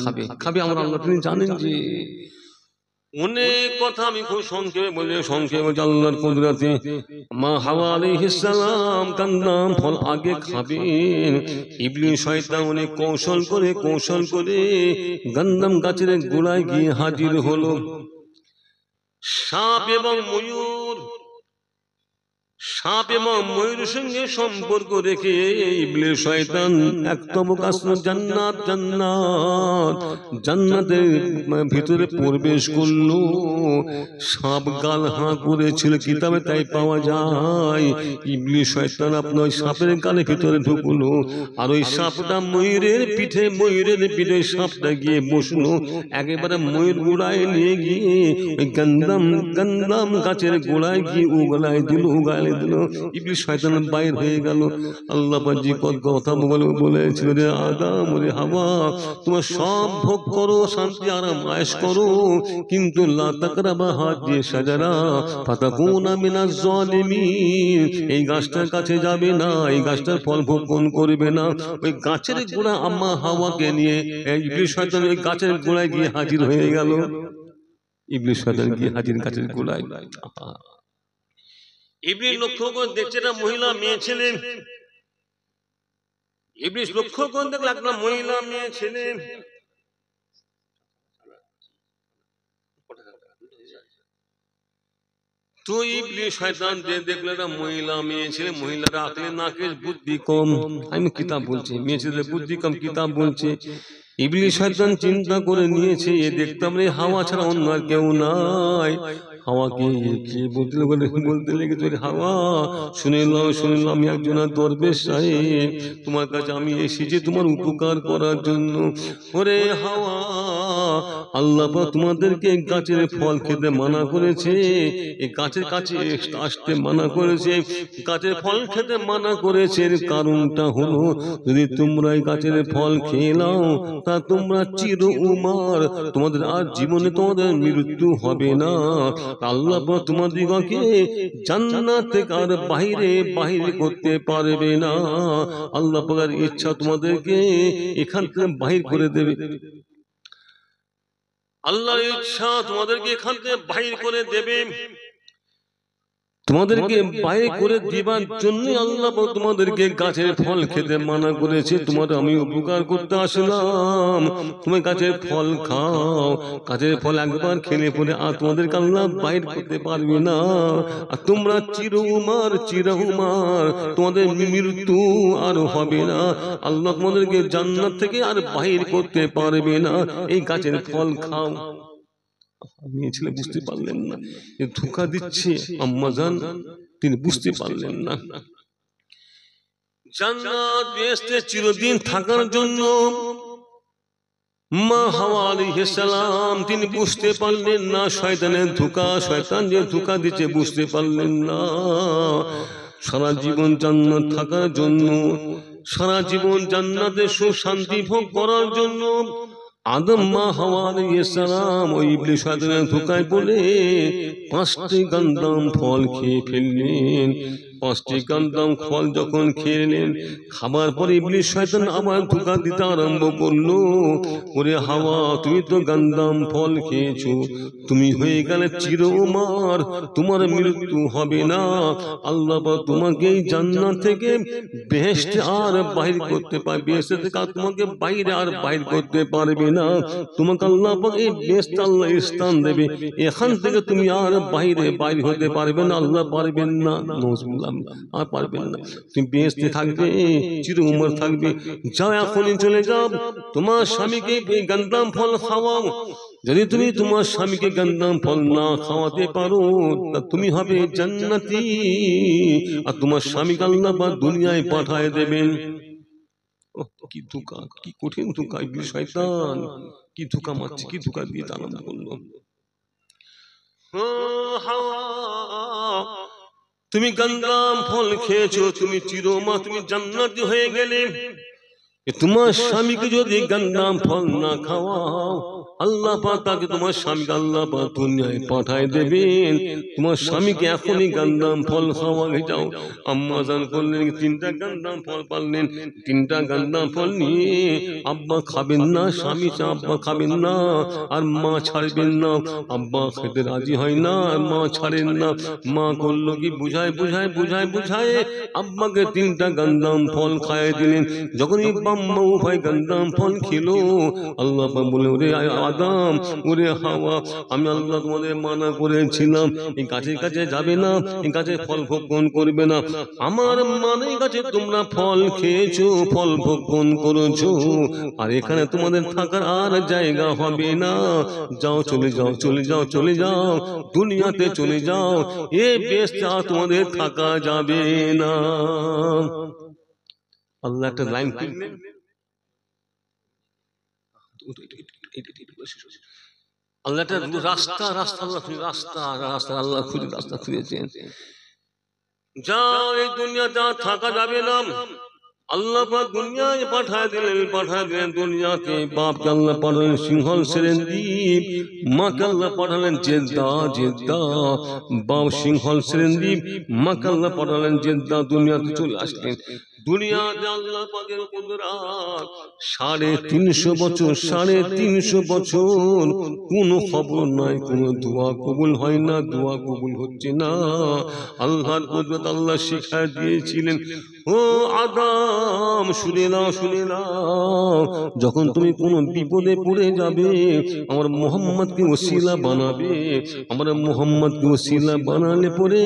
খাবে খাবে আমার আল্লাহ তিনি জানেন যে অনেক কথা আমি খুব সংক্ষেপে বলে আল্লাহর কুদরতে মা হাওয়া আলাইহিস সালাম গন্ধম ফল আগে খাবেন ইবলিস শয়তান অনেক কৌশল করে গন্ধম গাছের গোড়ায় গিয়ে হাজির হলো সাপ এবং ময়ূরের সঙ্গে সম্পর্ক রেখে ইবলিস শয়তান একদম জান্নাতের ভিতরে প্রবেশ করলো সাপ গাল হাঁ করেছিল কিতাবে তাই পাওয়া যায় ইবলিস শয়তান আপনার সাপের গালের ভিতরে ঢুকলো আর ওই সাপটা ময়ূরের পিঠে সাপটা গিয়ে বসলো একেবারে ময়ূর গোড়ায় নিয়ে গিয়ে ওই গন্ধম গাছের গোড়ায় গিয়ে উগলায় দিল ইবলিস শয়তান বাইর হয়ে গেল আল্লাহ পাক যে কথা বলেছিল রে আদম রে হাওয়া তোমরা সব ভোগ করো শান্তি আরাম আয়েশ করো কিন্তু লা তাকরাবা হাদিহি শাজারা ফাতাকুনা মিনাজ জালিমিন এই গাছটার কাছে যাবে না এই গাছটার ফল ভোগ করবে না ওই গাছের গোড়া আম্মা হাওয়াকে নিয়ে ইবলিস শয়তান ওই গাছের গোড়ায় গিয়ে হাজির হয়ে গেল ইবলিস শয়তান গিয়ে হাজির গাছের গোড়ায় ইবলিস লক্ষ্য করে দেখছে না মহিলা মেয়ে ছেলে ইবলিস লক্ষ্য করে দেখলো একটা মহিলা মেয়ে ছেলে তো ইবলিস শয়তান দেখলো একটা মহিলা মেয়ে ছেলে মহিলারা আকলে নাকেশ বুদ্ধি কম আমি কিতাব বলছি মেয়ে ছেলেদের বুদ্ধি কম কিতাব বলছে ইবলিস শয়তান চিন্তা করে নিয়েছে এ দেখতাম রে হাওয়া ছাড়া অন্য আর কেউ নাই হাওয়াকে বলতে লেগেছে হাওয়া শুনিলাম আমি একজন দরবেশ সাহেব তোমার কাছে আমি এসেছি তোমার উপকার করার জন্য ওরে হাওয়া আল্লাহ পাক তোমাদেরকে গাছের ফল খেতে মানা করেছে এই গাছের কাছে আসতে মানা করেছে গাছের ফল খেতে মানা করেছে এর কারণটা হলো যদি তোমরা এই গাছের ফল খেয়ে নাও তা তোমরা চির উমার তোমাদের আর জীবনে তোমাদের মৃত্যু হবে না আল্লাহ পাক তোমাদিগকে জান্নাত থেকে আর বাহিরে করতে পারবে না আল্লাহ পাকের ইচ্ছা তোমাদেরকে এখান থেকে বাহির করে দেবে আল্লাহর ইচ্ছা তোমাদেরকে এখান থেকে বাহির করে দেবে তোমাদেরকে বাহির করে দিবার জন্য আল্লাহ তোমাদেরকে গাছের ফল খেতে মানা করেছে তোমার আমি উপকার করতে আসলাম তুমি গাছের ফল খাও গাছের ফল একবার খেলে পরে আর তোমাদেরকে আল্লাহ বাহির করতে পারবে না আর তোমরা চির উমার তোমাদের মৃত্যু আর হবে না আল্লাহ তোমাদেরকে জান্নাত থেকে আর বাহির করতে পারবে না এই গাছের ফল খাও মেয়ে ছেলে বুঝতে পারলেন না ধোঁকা দিচ্ছে আম্মাজান তিনি বুঝতে পারলেন না জান্নাত বেহেশতে চিরদিন থাকার জন্য মা হাওয়া আলাইহিস সালাম তিনি বুঝতে পারলেন না শয়তানের ধোঁকা শয়তান যে ধোঁকা দিচ্ছে বুঝতে পারলেন না সারা জীবন জান্নাত থাকার জন্য সারা জীবন জান্নাতে সুখ শান্তি ভোগ করার জন্য আদম মা হাওয়া আলাইহিস সালাম ওই ইবলিস শয়তানের ধোঁকায় পড়ে 5টি গন্ধম ফল খেয়ে ফেললেন 5টি গন্ধম ফল যখন খেলেন খাবার পরে ইবলিস শয়তান আবার ধোঁকা দিতে আরম্ভ করলো ওরে হাওয়া তুমি তো গন্ধম ফল খেয়েছো তুমি হয়ে গেলে চির উমার তোমার মৃত্যু হবে না আল্লাহ পাক তোমাকে জান্নাত থেকে বেহেশতে আর বাহির করতে পারবে বেহেশত থেকে তোমাকে বাইরে আর বাহির করতে পারবে না তোমাকে আল্লাহ পাক এই বেহেশত আল্লাহ স্থান দেবে এখান থেকে তুমি আর বাইরে হতে পারবে না আল্লাহ পারবেন না নাউজুবিল্লাহ আর পারবেন না তুমি বেহেশতে থাকবে চির উমর থাকবে যাও এখনই চলে যাও তোমার স্বামীকে এই গন্ধম ফল খাওয়াও যদি তুমি তোমার স্বামীকে গন্ধম ফল না খাওয়াতে পারো তা তুমি হবে জান্নাতি আর তোমার স্বামীকে আল্লাহ পাক দুনিয়ায় পাঠিয়ে দেবেন কি ধোঁকা কি কঠিন ধোঁকা ইবলিস শয়তান কি ধোঁকা মারছে কি ধোঁকা দিয়ে আরম্ভ করলো তুমি গন্ধম ফল খেয়েছো তুমি চিরমা তুমি জান্নাতি হয়ে গেলে তোমার স্বামীকে যদি গন্দাম ফল না খাওয়াও, আল্লাহ পাক তাকে তোমার স্বামীকে আল্লাহ পাক দুনিয়ায় পাঠায় দেবেন। তোমার স্বামীকে এখনই গন্দাম ফল খাওয়াকে যাও। আম্মা জান করলেন, 3টা গন্দাম ফল পারলেন, 3টা গন্দাম ফল নিয়ে আব্বা খাবেন না, স্বামী আব্বা খাবেন না, আর মা ছাড়বেন না। আব্বা খেতে রাজি হয় না, আর মা ছাড়েন না। মা করলো কি, বুঝায় আব্বাকে 3টা গন্দাম ফল খাইয়ে দিলেন। যখনই আম্মা উভয় গন্দাম ফল খেলো, আল্লাহ পাক বলে, ওরে আদম, ওরে হাওয়া, আমি আল্লাহ তোমাদের মানা করেছিলাম এই গাছের কাছে যাবে না, এই গাছের ফল ভক্ষণ করবে না। আমার মানে গাছে তোমরা ফল খেয়েছো, ফল ভক্ষণ করেছো, আর এখানে তোমাদের থাকার আর জায়গা হবে না। যাও, চলে যাও, চলে যাও, চলে যাও, দুনিয়াতে চলে যাও, এ বেশটা তোমাদের থাকা যাবে না। আল্লাহ একটা লাইন খুললেন, আল্লাহ একটা রাস্তা আল্লাহ খুলে রাস্তা খুলেছেন। যা এই দুনিয়াতে থাকা যাবে না, আল্লাহ পাক দুনিয়ায় পাঠায় দিলেন দুনিয়াতে। বাপকে আল্লাহ পাঠালেন সিংহল সেরেনদ্বীপ, মাকে আল্লাহ পাঠালেন জেদ্দা। বাপ সিংহল সেরেনদ্বীপ, মাকে আল্লাহ পাঠালেন জেদ্দা। দুনিয়াতে চলে আসলেন। দুনিয়াতে আল্লাহ পাকের কুদরত, 350 বছর, 350 বছর কোনো খবর নাই, কোনো দোয়া কবুল হয় না, দোয়া কবুল হচ্ছে না। আল্লাহর কুদরত আল্লাহ শিখায় দিয়েছিলেন, ও আদম, শুনে নাও, যখন তুমি কোন বিপদে পড়ে যাবে, আমার মুহাম্মদকে ওসিলা বানাবে। আমার মুহাম্মদকে ওসিলা বানালে পরে,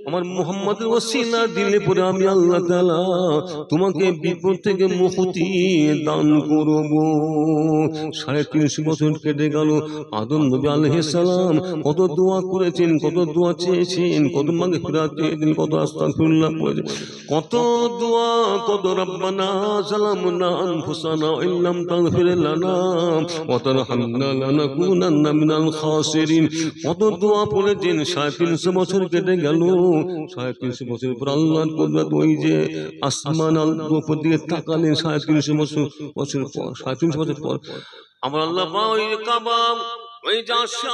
আমার মুহাম্মদের ওসিলা দিলে পরে, আমি আল্লাহ তাআলা তোমাকে বিপদ থেকে মুক্তি দান করব। 350 বছর কেটে গেল। আদম নবী আলাইহিস সালাম কত দোয়া করেছেন, কত দোয়া চেয়েছেন, কত মাগফিরাত চেয়েছেন, কত আস্তাগফিরুল্লাহ পড়েছেন, কত দোয়া, কত রব্বানা যালামনা আনফুসানা ওয়া ইল্লাম তাগফির লানা ওয়া তারহামনা লানাকুনান্না মিনাল খাসিরিন। কত দোয়া পড়েছেন। 350 বছর কেটে গেল। 350 বছর পর আল্লাহর কুদরত, ওই যে আসমান উপর দিকে তাকালেন, 350 বছর পর, 350 বছর পর আমার আল্লাহ পাক ওই কাবা, ওই যে আরশে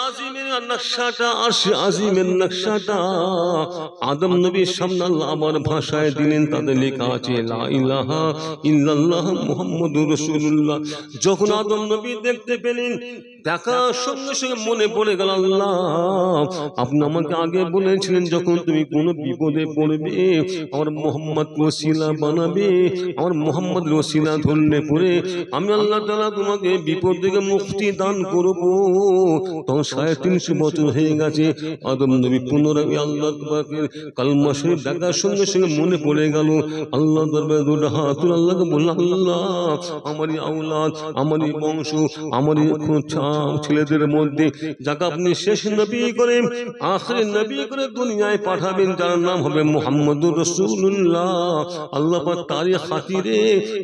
আজিমের নকশাটা আদম নবীর সামনে আল্লাহ আমার ভাষায় দিলেন। তাদের লেখা আছে লা ইলাহা ইল্লাল্লাহ মুহাম্মাদুর রাসূলুল্লাহ। যখন আদম নবী দেখতে পেলেন, দেখার সঙ্গে সঙ্গে মনে পড়ে গেল, আল্লাহ আপনি আমাকে আগে বলেছিলেন, যখন তুমি কোনো বিপদে পড়বে আমার মুহাম্মদ ওসিলা বানাবে, আমার মুহাম্মদ ওসিলা ধরলে পরে আমি আল্লাহ তাআলা তোমাকে বিপদ থেকে মুক্তি দান করব। তখন 350 বছর হয়ে গেছে। আদম নবী পুনরায় আল্লাহর পাকের কালমা শরীফ দেখার সঙ্গে সঙ্গে মনে পড়ে গেল। আল্লাহ দরবারে দুটো হাত তুলে আল্লাহকে বলল, আল্লাহ আমারই আওলাদ, আমারই বংশ, আমারই ছেলেদের মধ্যে যাকে আপনি শেষ নবী করে, আখিরি নবী করে দুনিয়ায় পাঠাবেন, যার নাম হবে মুহাম্মদুর রাসূলুল্লাহ। আল্লাহ পাক তারই খাতিরে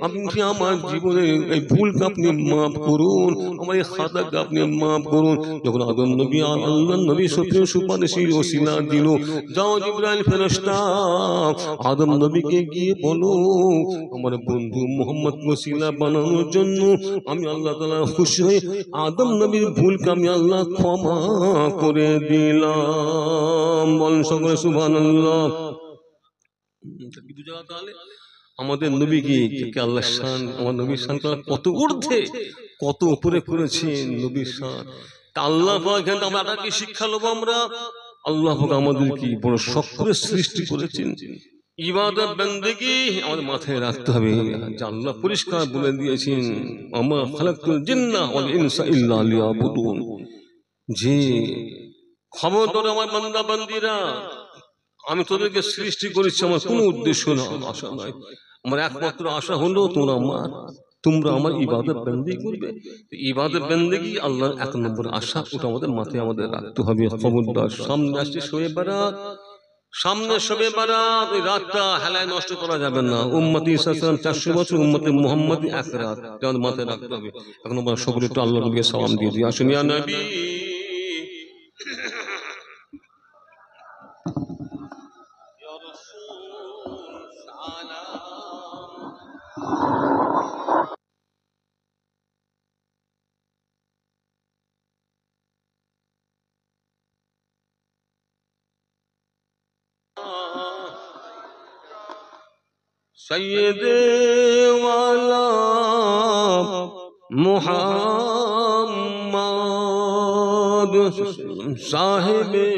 আপনি আমার জীবনে এই ভুলকে আপনি মাফ করুন, আমার এই খাতাকে আপনি মাফ করুন। যখন আদম নবী আল্লাহর নবী সুপারিশি ওসিলা দিল, যাও জিবরাইল ফেরেশতা আদম নবীকে গিয়ে বলো, আমার বন্ধু মুহাম্মদ ওসিলা বানানোর জন্য আমি আল্লাহ তাআলা খুশি হয়ে আদম নবীর ভুলকে আমি আল্লাহ ক্ষমা করে দিলাম। বলেন সকলে সুবহানাল্লাহ। আমাদের নবীকে আল্লাহ শান, আমার নবীর শান কত ঊর্ধ্বে, কত উপরে করেছেন নবীর শান। আল্লাহ পাক আমরা কি শিক্ষা লব? আমরা আল্লাহ পাক আমাদেরকে বড় শখ করে সৃষ্টি করেছেন। ইবাদত বন্দেগী আমাদের মাথায় রাখতে হবে। আল্লাহ পরিষ্কার বলে দিয়েছেন, আমা খালাকতুল জিন্না ওয়াল ইনসা ইল্লা লিয়াবুদুন, যে খবরদার আমার বান্দা বান্দীরা, আমি তোদেরকে সৃষ্টি করেছি আমার কোনো উদ্দেশ্য না, আশা নাই। আমার একমাত্র আশা হলো তোমরা আমার ইবাদত বন্দেগী করবে। ইবাদত বন্দেগী আল্লাহর 1 নম্বর আশা, ওটা আমাদের মাথায় আমাদের রাখতে হবে। খবরদার সামনে আসছে শবে বরাত, সামনে শবে বরাত, ওই রাতটা হেলায় নষ্ট করা যাবে না। উম্মতি সাল্লাল্লাহু 400 বছর, উম্মতি মুহাম্মদি 1 রাত, এটা আমাদের মাথায় রাখতে হবে। এখন আমরা সকলে একটু আল্লাহর নবীকে সালাম দিয়ে দিই। আসুন ইয়া নবী ইয়া রাসূল সালাম सैयदे वाला मुहम्मद साहिबे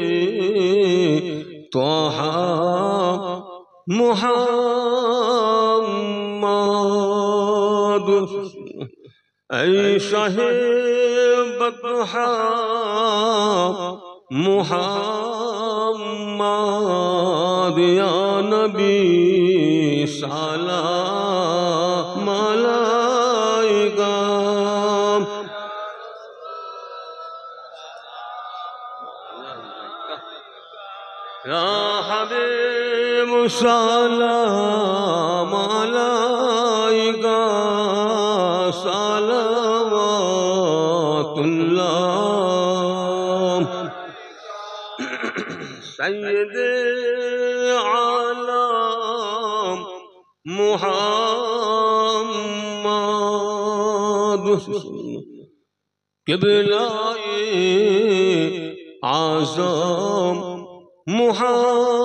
त्वाहा मुहम्मद ऐ शाहे बतहा मुहम्मद या नबी सलाम अलैका या हबीब सलाम अलैका सलावतुल्लाह सैयदे आलम मुहम्मद किबलाए आज़म मुहम्मद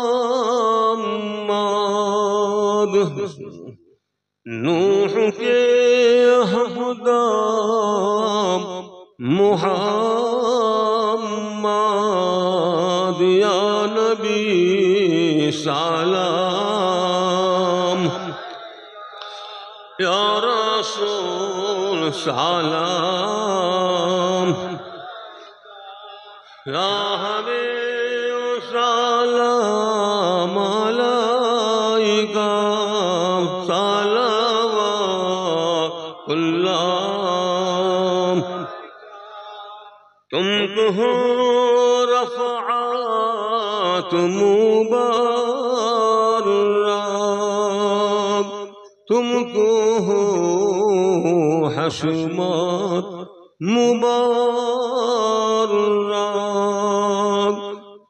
नूह के हमदाम मुहम्मद या नबी सलाम या रसूल सलाम या हबीब सलाम अलैका सलावतुल्लाह तुमको हो रफ़अत मुबारक तुमको हो हशमत मुबारक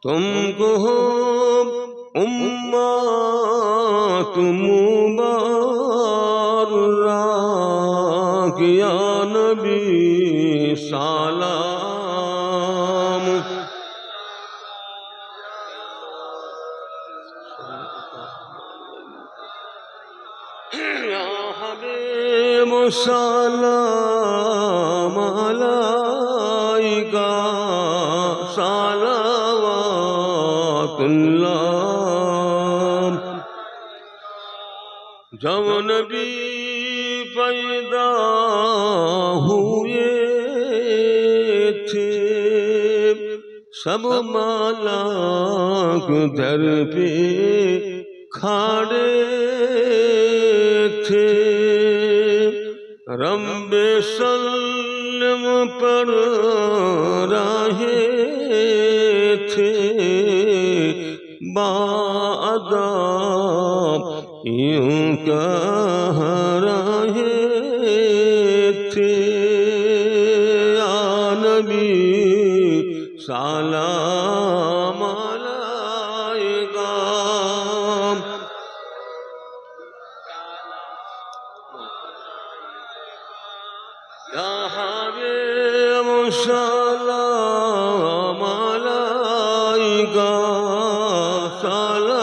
तुमको हो उम्मत मुबारक या नबी सलाम या हबीब सलाम अलैका सलावतुल्लाह जब नबी पैदा हुए थे सब मालाक दर पे खड़े थे रब्बे सल्लम पर रहे थे बाअदब यूं कह रहे थे या नबी सलाम अलैका या हबीब सलाम अलैका सलावतुल्लाह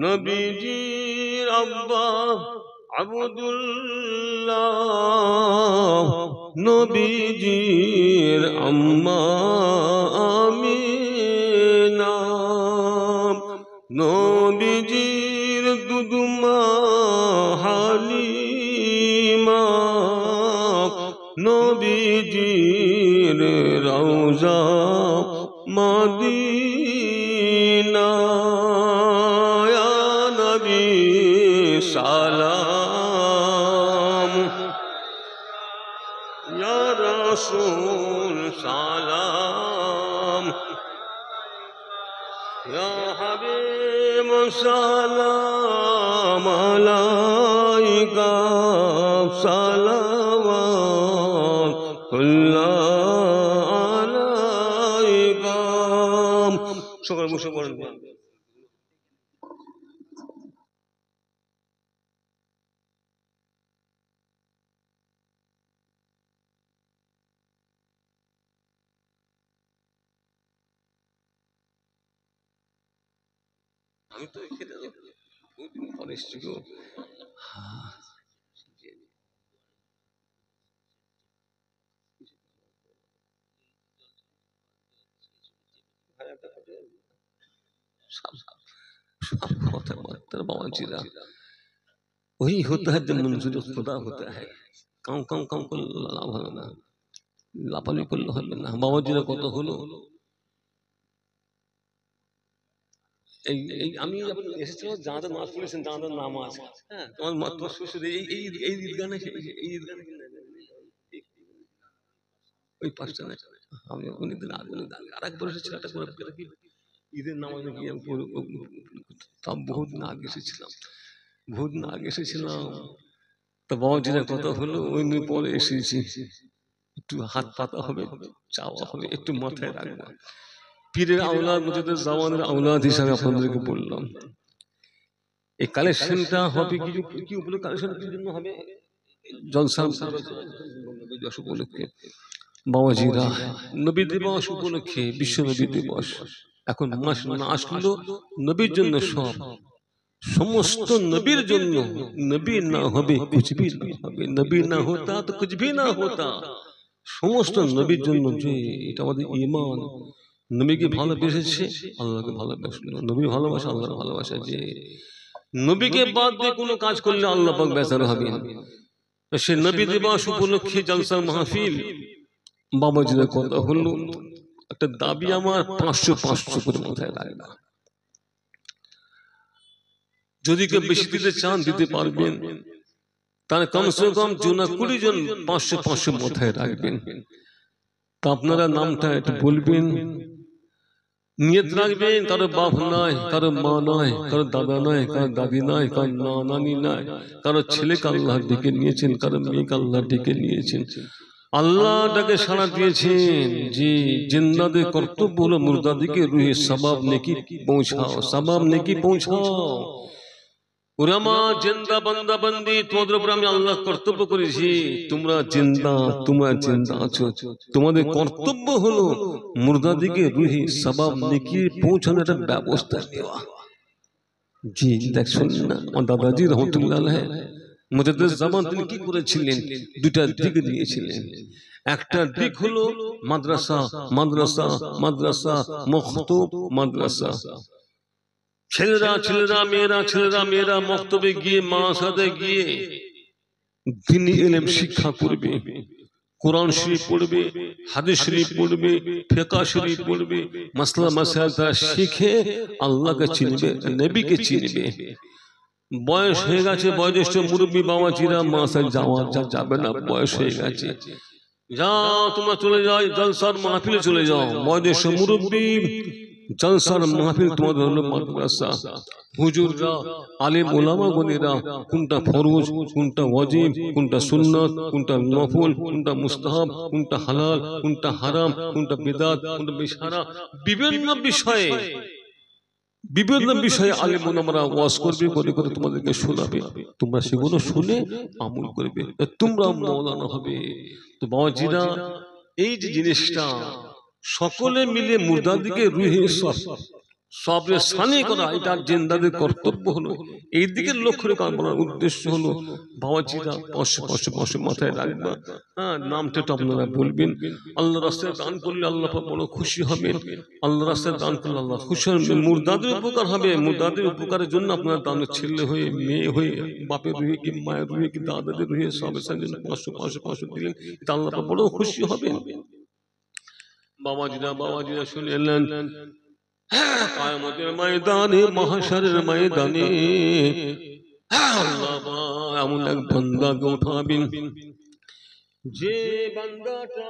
नबी जी अब्बा अब्दुल्लाह नबी जी अम्मा आमीना नबी जी दुदुमा हालिमा नबी जी रौजा मदीना या नबी सलाम या रसूल सलाम या हबीब सलाम अलैका सलावतुल्लाह अलैका সকলে বসে পড়েন। আমি তো খেতে বহুদিন পরে এসছি গো। হ্যাঁ, सब सब কথাবার্তা বাবাজিরা वही होता है जब मंजूर खुदा होता है। কাউ কাউ কাউ করলে লাভ হবে না, লাপালি করলে হবে না। বাবাজিরা কত হলো, এই এই আমি যখন এসেছিলাম যাদের নামাজ পড়েছেন যাদের নামাজ, হ্যাঁ তোমার মত শ্বশুর এই এই এই ঈদগানে এই ঈদগানে ওই পাঁচটা না, আমি অনেকদিন আগে আর একবার এসেছিলাম একটা করে কি ঈদের নামাজ নাকি তা বহুদিন আগে এসেছিলাম, বহুদিন আগে এসেছিলাম। তা বাবাজিরা কত হলো ওই পরে এসেছি, একটু হাত পাতা হবে, চাওয়া হবে, একটু মাথায় রাখবো। পীরের আওলাদ মুজাদ্দিদ জামানের আওলাদ হিসাবে আপনাদেরকে বললাম এই কালেকশনটা হবে কিছু কি উপলক্ষে, কালেকশন কি জন্য হবে, জলসা দিবস উপলক্ষে। বাবাজিরা নবী দিবস উপলক্ষে, বিশ্ব নবী দিবস, এখন মাস না আসলো নবীর জন্য, সব সমস্ত নবীর জন্য। নবী না হবে কুছ ভি না হবে, নবী না হতা তো কুছ ভি না হতা। সমস্ত নবীর জন্য, যে এটা আমাদের ঈমান। নবীকে ভালোবেসেছে, আল্লাহকে ভালোবাসলো, নবী ভালোবাসা, আল্লাহর ভালোবাসা। যে নবীকে বাদ দিয়ে কোনো কাজ করলে আল্লাহ পাক বেজার হবেন। সে নবী দিবস উপলক্ষে জলসা মাহফিল। বাবাজিরা কথা হলো, একটা দাবি আমার 500 করে মাথায় রাখবে। যদি কেউ বেশি দিতে চান দিতে পারবেন, তাহলে কমসে কম 20 জন 500 মাথায় রাখবেন। তা আপনারা নামটা একটু বলবেন, নিয়ত রাখবেন। কারো বাপ নয়, কারো মা নয়, কারো দাদা নয়, কারো দাদি নয়, কারো নানি নয়, কারো ছেলেকে আল্লাহ ডেকে নিয়েছেন, কারো মেয়েকে আল্লাহ ডেকে নিয়েছেন। আল্লাহ তাকে সাড়া দিয়েছেন যে জিন্দাদের কর্তব্য হলো মুর্দাদিকে রুহে সবাব নেকি পৌঁছাও, সবাব নেকি পৌঁছাও। উলামা জিন্দা বান্দা বান্দি তোমাদের উপর আমি আল্লাহ কর্তব্য করেছি, তোমরা জিন্দা আছো, তোমাদের কর্তব্য হলো মুর্দাদিকে রুহি সবাব নেকি পৌঁছানোর একটা ব্যবস্থা নেওয়া। জি দেখছেন না, আমার দাদাজি রহমতুল্লাহ আলাইহি মুজাদ্দিদ জামান তিনি কি করেছিলেন, দুটা দিক দিয়েছিলেন। একটা দিক হলো মাদ্রাসা, মাদ্রাসা, মাদ্রাসা, মখতুব মাদ্রাসা। ছেলেরা মেয়েরা মক্তবে গিয়ে মাদ্রাসাতে গিয়ে দ্বীনি ইলম শিক্ষা করবে, কোরআন শরীফ পড়বে, হাদিস শরীফ পড়বে, ফিকহ শরীফ পড়বে, মাসলা মাসাইল তারা শিখে আল্লাহকে চিনবে, নবীকে চিনবে। বয়স হয়ে গেছে, বয়োজ্যেষ্ঠ মুরব্বী বাবাজিরা মাদ্রাসায় যাবে না, বয়স হয়ে গেছে, যাও তোমরা চলে যাও জলসার মাহফিলে চলে যাও। বয়োজ্যেষ্ঠ মুরব্বী জলসার মাহফিল তোমাদের হলো মাদ্রাসা। হুজুররা, আলেম ওলামা গণেরা কোনটা ফরজ, কোনটা ওয়াজিব, কোনটা সুন্নাত, কোনটা নফল, কোনটা মুস্তাহাব, কোনটা হালাল, কোনটা হারাম, কোনটা বিদআত, কোনটা বিশারা, বিভিন্ন বিষয়ে আলেম ওলামারা ওয়াজ করবে, করে করে তোমাদেরকে শোনাবে। তোমরা সেগুলো শুনে আমল করবে, তোমরা মাওলানা হবে। তো বাবাজিরা এই যে জিনিসটা সকলে মিলে মুর্দাদিকে রুহে সবরে সানি করা, এটা জিন্দাদের কর্তব্য হলো। এই দিকে লক্ষ্য রেখে আমার উদ্দেশ্য হলো বাবাজিরা 500 মাথায় রাখবা। হ্যাঁ, নামটা তো আপনারা বলবেন। আল্লাহ রাস্তায় দান করলে আল্লাহ বড় খুশি হবেন। আল্লাহ রাস্তায় দান করলে আল্লাহ খুশি হবেন। মুর্দাদের উপকার হবে, মুর্দাদের উপকারের জন্য আপনার দান, ছেলে হয়ে, মেয়ে হয়ে, বাপের রুহে কি মায়ের রুহে কি দাদাদের রুহে সবের জন্য 500 দিলেন, এটা আল্লাহ বড় খুশি হবেন। বাবাজিরা শুনে এলেন, কিয়ামতের ময়দানে, মাহশরের ময়দানে আল্লাহ এমন এক বান্দাকে উঠাবেন, যে বান্দাটা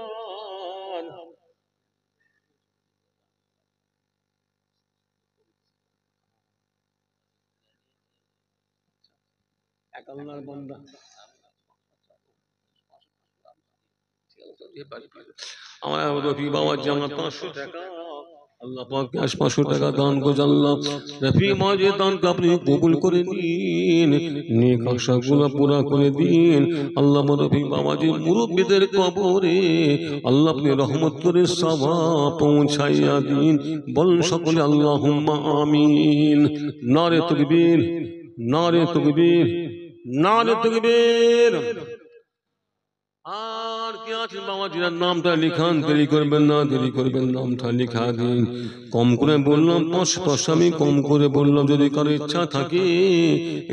এক আল্লাহর বান্দা। আমার রফি বাবাজি, আমার 500 টাকা আল্লাহ পাক 500 টাকা দান করে আল্লাহ রফি মাঝে দানকে আপনি কবুল করে নিন, নেক আশাগুলো পুরা করে দিন। আল্লাহ রফি বাবাজি মুরব্বিদের কবরে আল্লাহ আপনি রহমত করে সওয়াব পৌঁছাইয়া দিন। বলেন সকলে আল্লাহুম্মা আমিন। নারে তাকবীর, নারে তাকবীর, নারে তাকবীর। আর কি আছে বাবাজিরা, নামটা লিখান, দেরি করবেন না, দেরি করবেন, নামটা লিখা দিন। কম করে বললাম 500, আমি কম করে বললাম, যদি কারো ইচ্ছা থাকে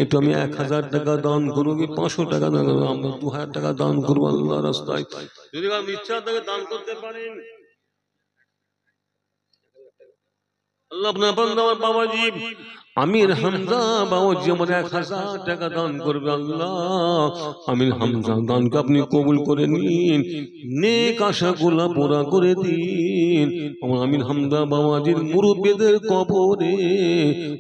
একটু আমি 1000 টাকা দান করবো, কি 500 টাকা দান করবো, আমরা 2000 টাকা দান করবো আল্লাহ রাস্তায়, যদি কারো ইচ্ছা থাকে দান করতে পারেন। আল্লাহ আপনার বান্দা বাবাজি আমির হামজা বাবাজি আমার 1000 টাকা দান করবে। আল্লাহ আমির হামজা দানকে আপনি কবুল করে নিন, নেক আশাগুলো পুরা করে দিন। আমার আমির হামজা বাবাজির মুরব্বিদের কবরে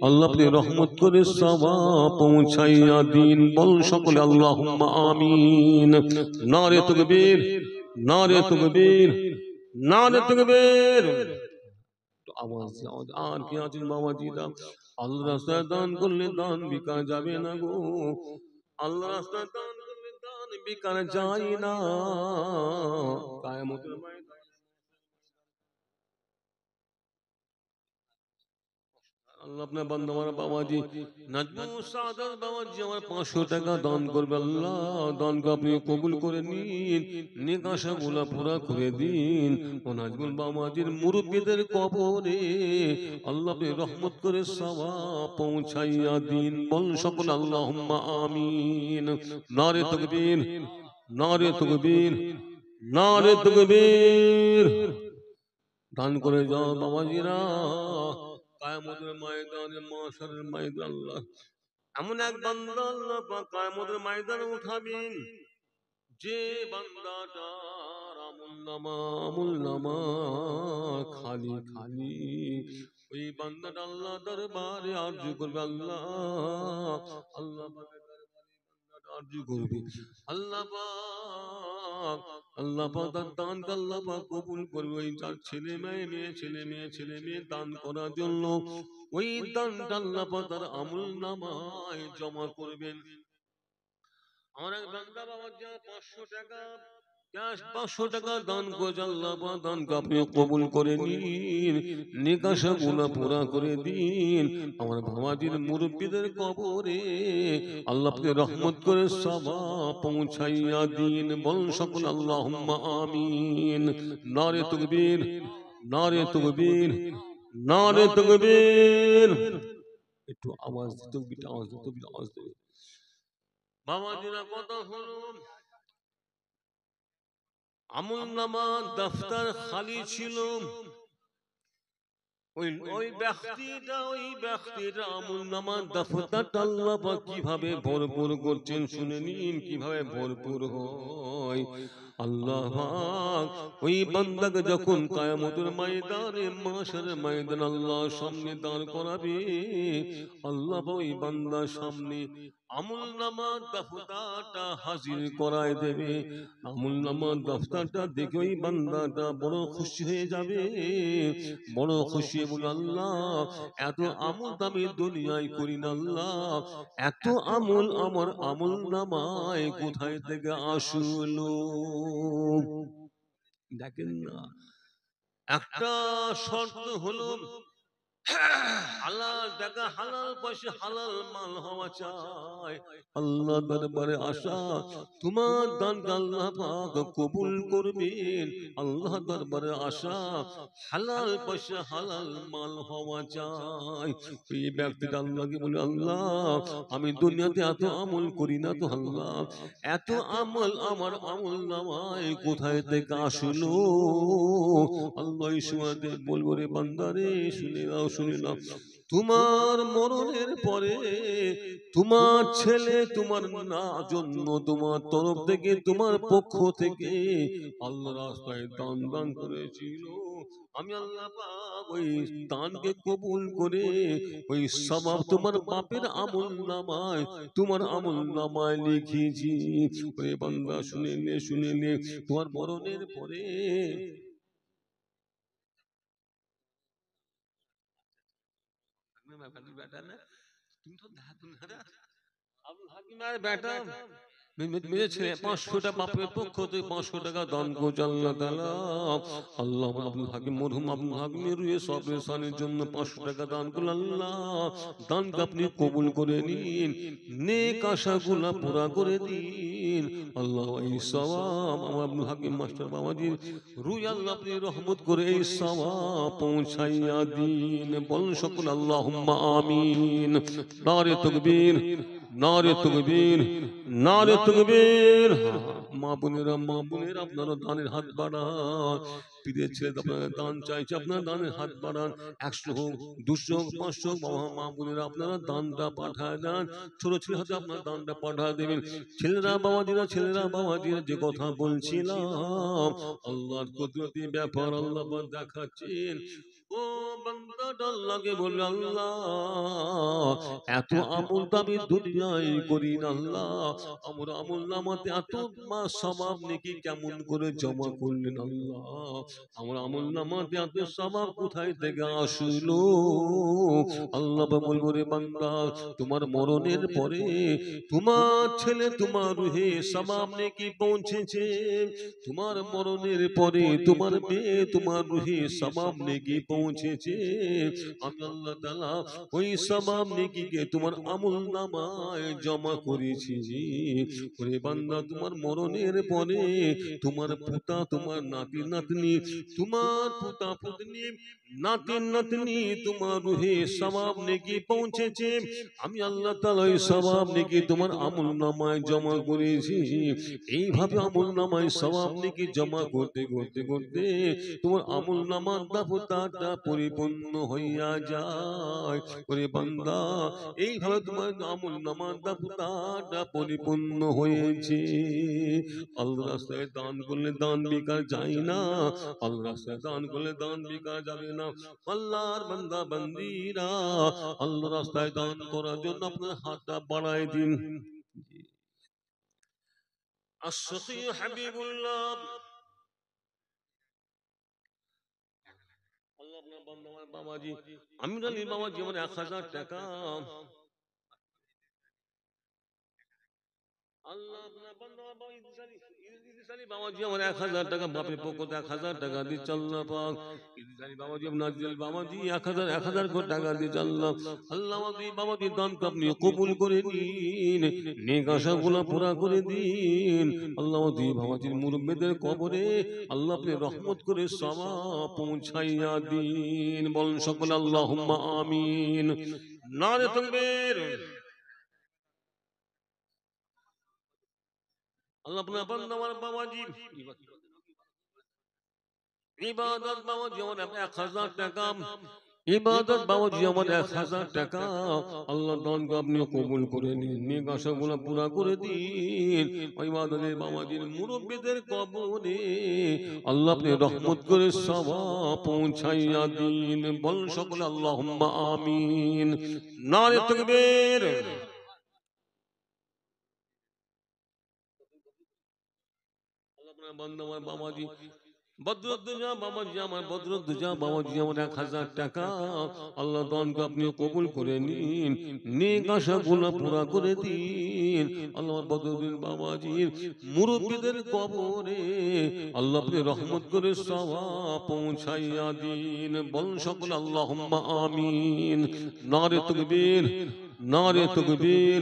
আল্লাহ আপনি রহমত করে সওয়াব পৌঁছাইয়া দিন। বল সকলে আল্লাহুম্মা আমিন। নারে তাকবীর, নারে তাকবীর, নারে তাকবীর। আওয়াজ আর কি আছেন বাবাজিরা, আল্লাহ রাস্তায় দান করলে দান বিকা যাবে না গো, আল্লাহ রাস্তায় দান করলে দান বিকা যায় না। কিয়ামতের ময়দানে আল্লাহ আপনার বান্দা আমার বাবাজি নাজমুল সাদাত বাবাজি আমার 500 টাকা দান করবে। আল্লাহ দানকে আপনি কবুল করে নিন, নেক আশাগুলো পুরা করে দিন। ও নাজমুল বাবাজির মুরব্বিদের কবরে আল্লাহ আপনি রহমত করে সওয়াব পৌঁছাইয়া দিন। বল সকল আল্লাহুম্মা আমিন। নারে তাকবীর, নারে তাকবীর, নারে তাকবীর। দান করে যাও বাবাজিরা, কিয়ামতের ময়দানে, মাশারের ময়দানে আল্লাহ এমন এক বান্দা আল্লাহ পাক কিয়ামতের ময়দানে উঠাবেন, যে বান্দাটার আমুলনামা খালি খালি, ওই বান্দাটা আল্লাহ দরবারে আরজু করবে। আল্লাহ আল্লাহ আরজু করবে, আল্লাহ পাক, আল্লাহ পাক তার দানকে আল্লাহ পাক কবুল করবে। ওই তার ছেলে মেয়ে দান করার জন্য ওই দানটা আল্লাহ পাক তার আমুলনামায় জমা করবেন। আমার এক বান্দা বাবা 500 টাকা 500 টাকা দান করে আল্লাহ পাক দানকে আপনি কবুল করে নিন, নেক আশাগুলো পুরা করে দিন। আমার বাবাজির মুরব্বিদের কবরে আল্লাহ আপনি রহমত করে সওয়াব পৌঁছাইয়া দিন। বল সকল আল্লাহুম্মা আমিন। নারে তাকবীর, নারে তাকবীর, নারে তাকবীর। একটু আওয়াজ দিতে, আওয়াজ দিতে, আওয়াজ দেবে বাবাজিরা। কথা হলো আমলনামা দফতর খালি ছিল, ওই ব্যক্তিটা আমলনামা দফতরটা আল্লাহ পাক কিভাবে ভরপুর করছেন শুনে নিন, কিভাবে ভরপুর হয়। আল্লাহ পাক ওই বান্দাকে যখন কিয়ামতের ময়দানে, মাশারের ময়দানে আল্লাহ সামনে দাঁড় করাবে, আল্লাহ পাক ওই বান্দার সামনে আমলনামা দফতরটা হাজির করায় দেবে। আমলনামা দফতরটা দেখে ওই বান্দাটা বড় খুশি হয়ে যাবে, বড় খুশি বলে আল্লাহ এত আমল আমি দুনিয়ায় করি না, আল্লাহ এত আমল আমার আমলনামায় কোথায় থেকে আসলো। দেখেন না, একটা শর্ত হলো হালাল টাকা, হালাল পয়সা, হালাল মাল হওয়া চাই। আল্লাহ দরবারে আশা তোমার দানকে আল্লাহ পাক কবুল করবেন। আল্লাহ দরবারে আশা হালাল পয়সা, হালাল মাল হওয়া চাই। এই ব্যক্তিটা আল্লাহকে বলে, আল্লাহ আমি দুনিয়াতে এত আমল করি না তো, আল্লাহ এত আমল আমার আমল নামায় কোথায় থেকে আসলো। আল্লাহ এই সময়তে বলবো, রে বান্দারে শুনে নাও, শুনে নাও, তোমার মরণের পরে তোমার ছেলে তোমার না জন্য তোমার তরফ থেকে, তোমার পক্ষ থেকে আল্লাহ রাস্তায় দান করেছিল। আমি আল্লাহ পাক ওই দানকে কবুল করে ওই সওয়াব তোমার বাপের আমলনামায়, তোমার আমলনামায় লিখেছি। ওরে বান্দা শুনে নে, শুনে নে, তোমার মরণের পরে বেটা না তুমি তো আব্দুল হাকিমের বেটা মেয়ে ছেলে 500 টাকা বাপের পক্ষ থেকে 500 টাকা দান করছে আল্লাহ তাআলা। আল্লাহ আব্দুল হাকিম মরহুম আব্দুল হাকিমের রুহে সবরে সানের জন্য 500 টাকা দান করলেন। আল্লাহ দানকে আপনি কবুল করে নিন, নেক আশাগুলো পুরা করে দিন। আল্লাহ এই সওয়াব আমার আব্দুল হাকিম মাস্টার বাবাজির রুহে আল্লাহ আপনি রহমত করে এই সওয়াব পৌঁছাইয়া দিন। বলুন সকল আল্লাহুম্মা আমিন। নারে তাকবীর, নারে তাকবীর, নারে তাকবীর। মা বোনেরা আপনারা দানের হাত বাড়ান। পীরের ছেলে আপনারা দান চাইছে, আপনারা দানের হাত বাড়ান। 100 হোক, 200 হোক, 500 হোক, মা বোনেরা আপনারা দানটা পাঠায় দেন। ছোট ছেলে হাতে আপনারা দানটা পাঠায় দেবেন। ছেলেরা বাবাজিরা যে কথা বলছিলাম, আল্লাহর কুদরতি ব্যাপার আল্লাহ দেখাচ্ছেন। ও বান্দাটা আল্লাহকে বলল, আল্লাহ এত আমল তো আমি দুনিয়ায় করি না আল্লাহ, আমার আমল নামাতে এত সওয়াব নেকি কেমন করে জমা করলেন আল্লাহ? আমার আমল নামাতে এত সওয়াব কোথায় থেকে আসলো? আল্লাহ বলবো, রে বান্দা তোমার মরণের পরে তোমার ছেলে তোমার রুহে সওয়াব নেকি পৌঁছেছে। তোমার মরণের পরে তোমার মেয়ে তোমার রুহে সওয়াব নেকি পৌঁছেছে। আমি আল্লাহ তাআলা ওই সওয়াব নেকিকে তোমার আমল নামায় জমা করেছি। ওরে বান্দা তোমার মরণের পরে তোমার পুতা তোমার নাতি নাতনি, তোমার পুতা পুতনি নাতি নাতনি তোমার রুহে সওয়াব নেকি পৌঁছেছে। আমি আল্লাহ তাআলা ওই সওয়াব নেকি তোমার আমল নামায় জমা করেছি। এইভাবে আমল নামায় সওয়াব নেকি জমা করতে করতে করতে তোমার আমল নামার দাফতারটা পরিপূর্ণ হইয়া যায়। ওরে বান্দা এইভাবে তোমার আমল নামার দাফতারটা পরিপূর্ণ হয়েছে। আল্লাহর রাস্তায় দান করলে দান বেকার যায় না। আল্লাহর রাস্তায় দান করলে দান বেকার যাবে না। আল্লাহর বান্দা বান্দীরা আল্লাহর রাস্তায় দান করার জন্য আপনার হাতটা বাড়ায় দিন। আশ-শাকী হাবিবুল্লাহ আল্লাহ আপনার বান্দা আমার বাবাজি আমির আলী বাবাজি আমার 1000 টাকা আল্লাহ আপনার বান্দা বাবা ইদ্রিস আলী বাবাজি আমার 1000 টাকা বাপের পক্ষ থেকে 1000 টাকা দিচ্ছে আল্লাহ পাক। ইদ্রিস আলী বাবাজি নাজিল বাবাজি 1000 করে টাকা দিচ্ছে আল্লাহ। আল্লাহ আমাদের বাবাজি দানকে আপনি কবুল করে নিন, নেক আশাগুলো পুরা করে দিন। আল্লাহ আমাদের বাবাজির মুরব্বিদের কবরে আল্লাহ আপনি রহমত করে সওয়াব পৌঁছাইয়া দিন। বলেন সকলে আল্লাহুম্মা আমিন। নারে তাকবীর। আল্লাহ আপনার বান্দা আমার বাবাজি ইবাদত বাবাজি আমার 1000 টাকা ইবাদত বাবাজি আমার 1000 টাকা আল্লাহ দানকে আপনি কবুল করে নিন, নেক আশাগুলো পুরা করে দিন। ইবাদতের বাবাজির মুরব্বিদের কবরে আল্লাহ আপনি রহমত করে সওয়াব পৌঁছাইয়া দিন। বল সকলে আল্লাহুম্মা আমিন। নারে তাকবীর। আল্লাহ আপনার বান্দা আমার বাবাজি বদরুদ্দোজা বাবাজি আমার বদরুদ্দোজা বাবাজি আমার 1000 টাকা আল্লাহ দানকে আপনি কবুল করে নিন, নেক আশাগুলো পুরা করে দিন। আল্লাহ বদরুদ্দিন বাবাজির মুরব্বিদের কবরে আল্লাহ আপনি রহমত করে সওয়াব পৌঁছাইয়া দিন। বলুন সকলে আল্লাহুম্মা আমিন। নারে তাকবীর, নারে তাকবীর,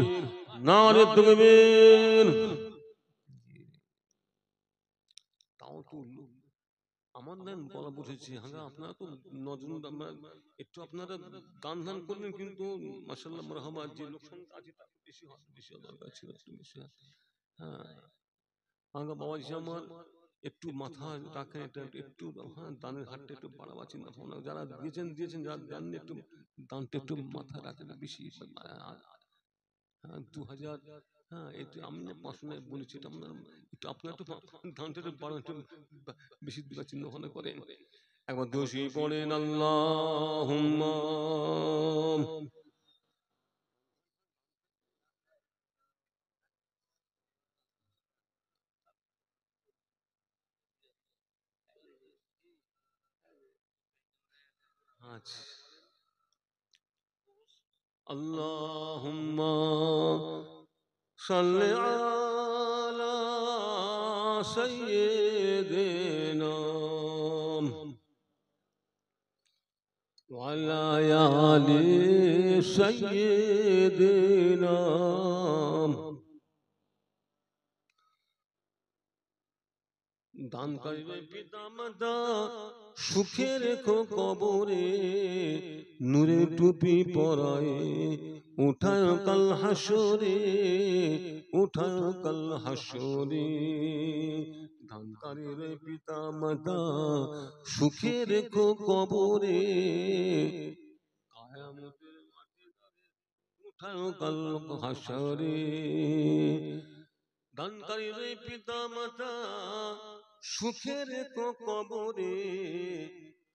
নারে তাকবীর। তাও তো আমার দেন বলা বসেছি হ্যাঁ আপনারা তো নজন একটু আপনারা দান ধান করলেন কিন্তু মাশাআল্লাহ মারহাবা যে লোক সংখ্যা আছে তার বেশি হয়, বেশি দরকার ছিল একটু বেশি। হ্যাঁ আগে বাবাজি আমার একটু মাথা রাখেন, এটা একটু হ্যাঁ দানের হাতটা একটু বাড়াবার চিন্তা ভাবনা যারা দিয়েছেন যারা দেননি একটু দানটা একটু মাথা রাখেন বেশি। হ্যাঁ 2000 হ্যাঁ একটু আমি 500 বলেছি এটা আপনার একটু আপনার একটু দানটা একটু বাড়ান, একটু বেশি দিবার চিন্তা ভাবনা করেন। একবার দোষী পড়েন আল্লাহুম্মা। আচ্ছা আল্লাহুম্মা সাল্লি আলা সাইয়্যিদিনা ওয়া আলা আলি সাইয়্যিদিনা। দানকারীর পিতা মাতা সুখে রেখো কবরে, নূরে টুপি পরায় উঠায় কাল হাসরে, উঠায় কাল হাসরে। দানকারীর পিতা মাতা সুখে রেখো কবরে, কিয়ামতের মাঠে উঠায় কাল হাসরে। দানকারীর পিতা মাতা সুখে রেখো কবরে,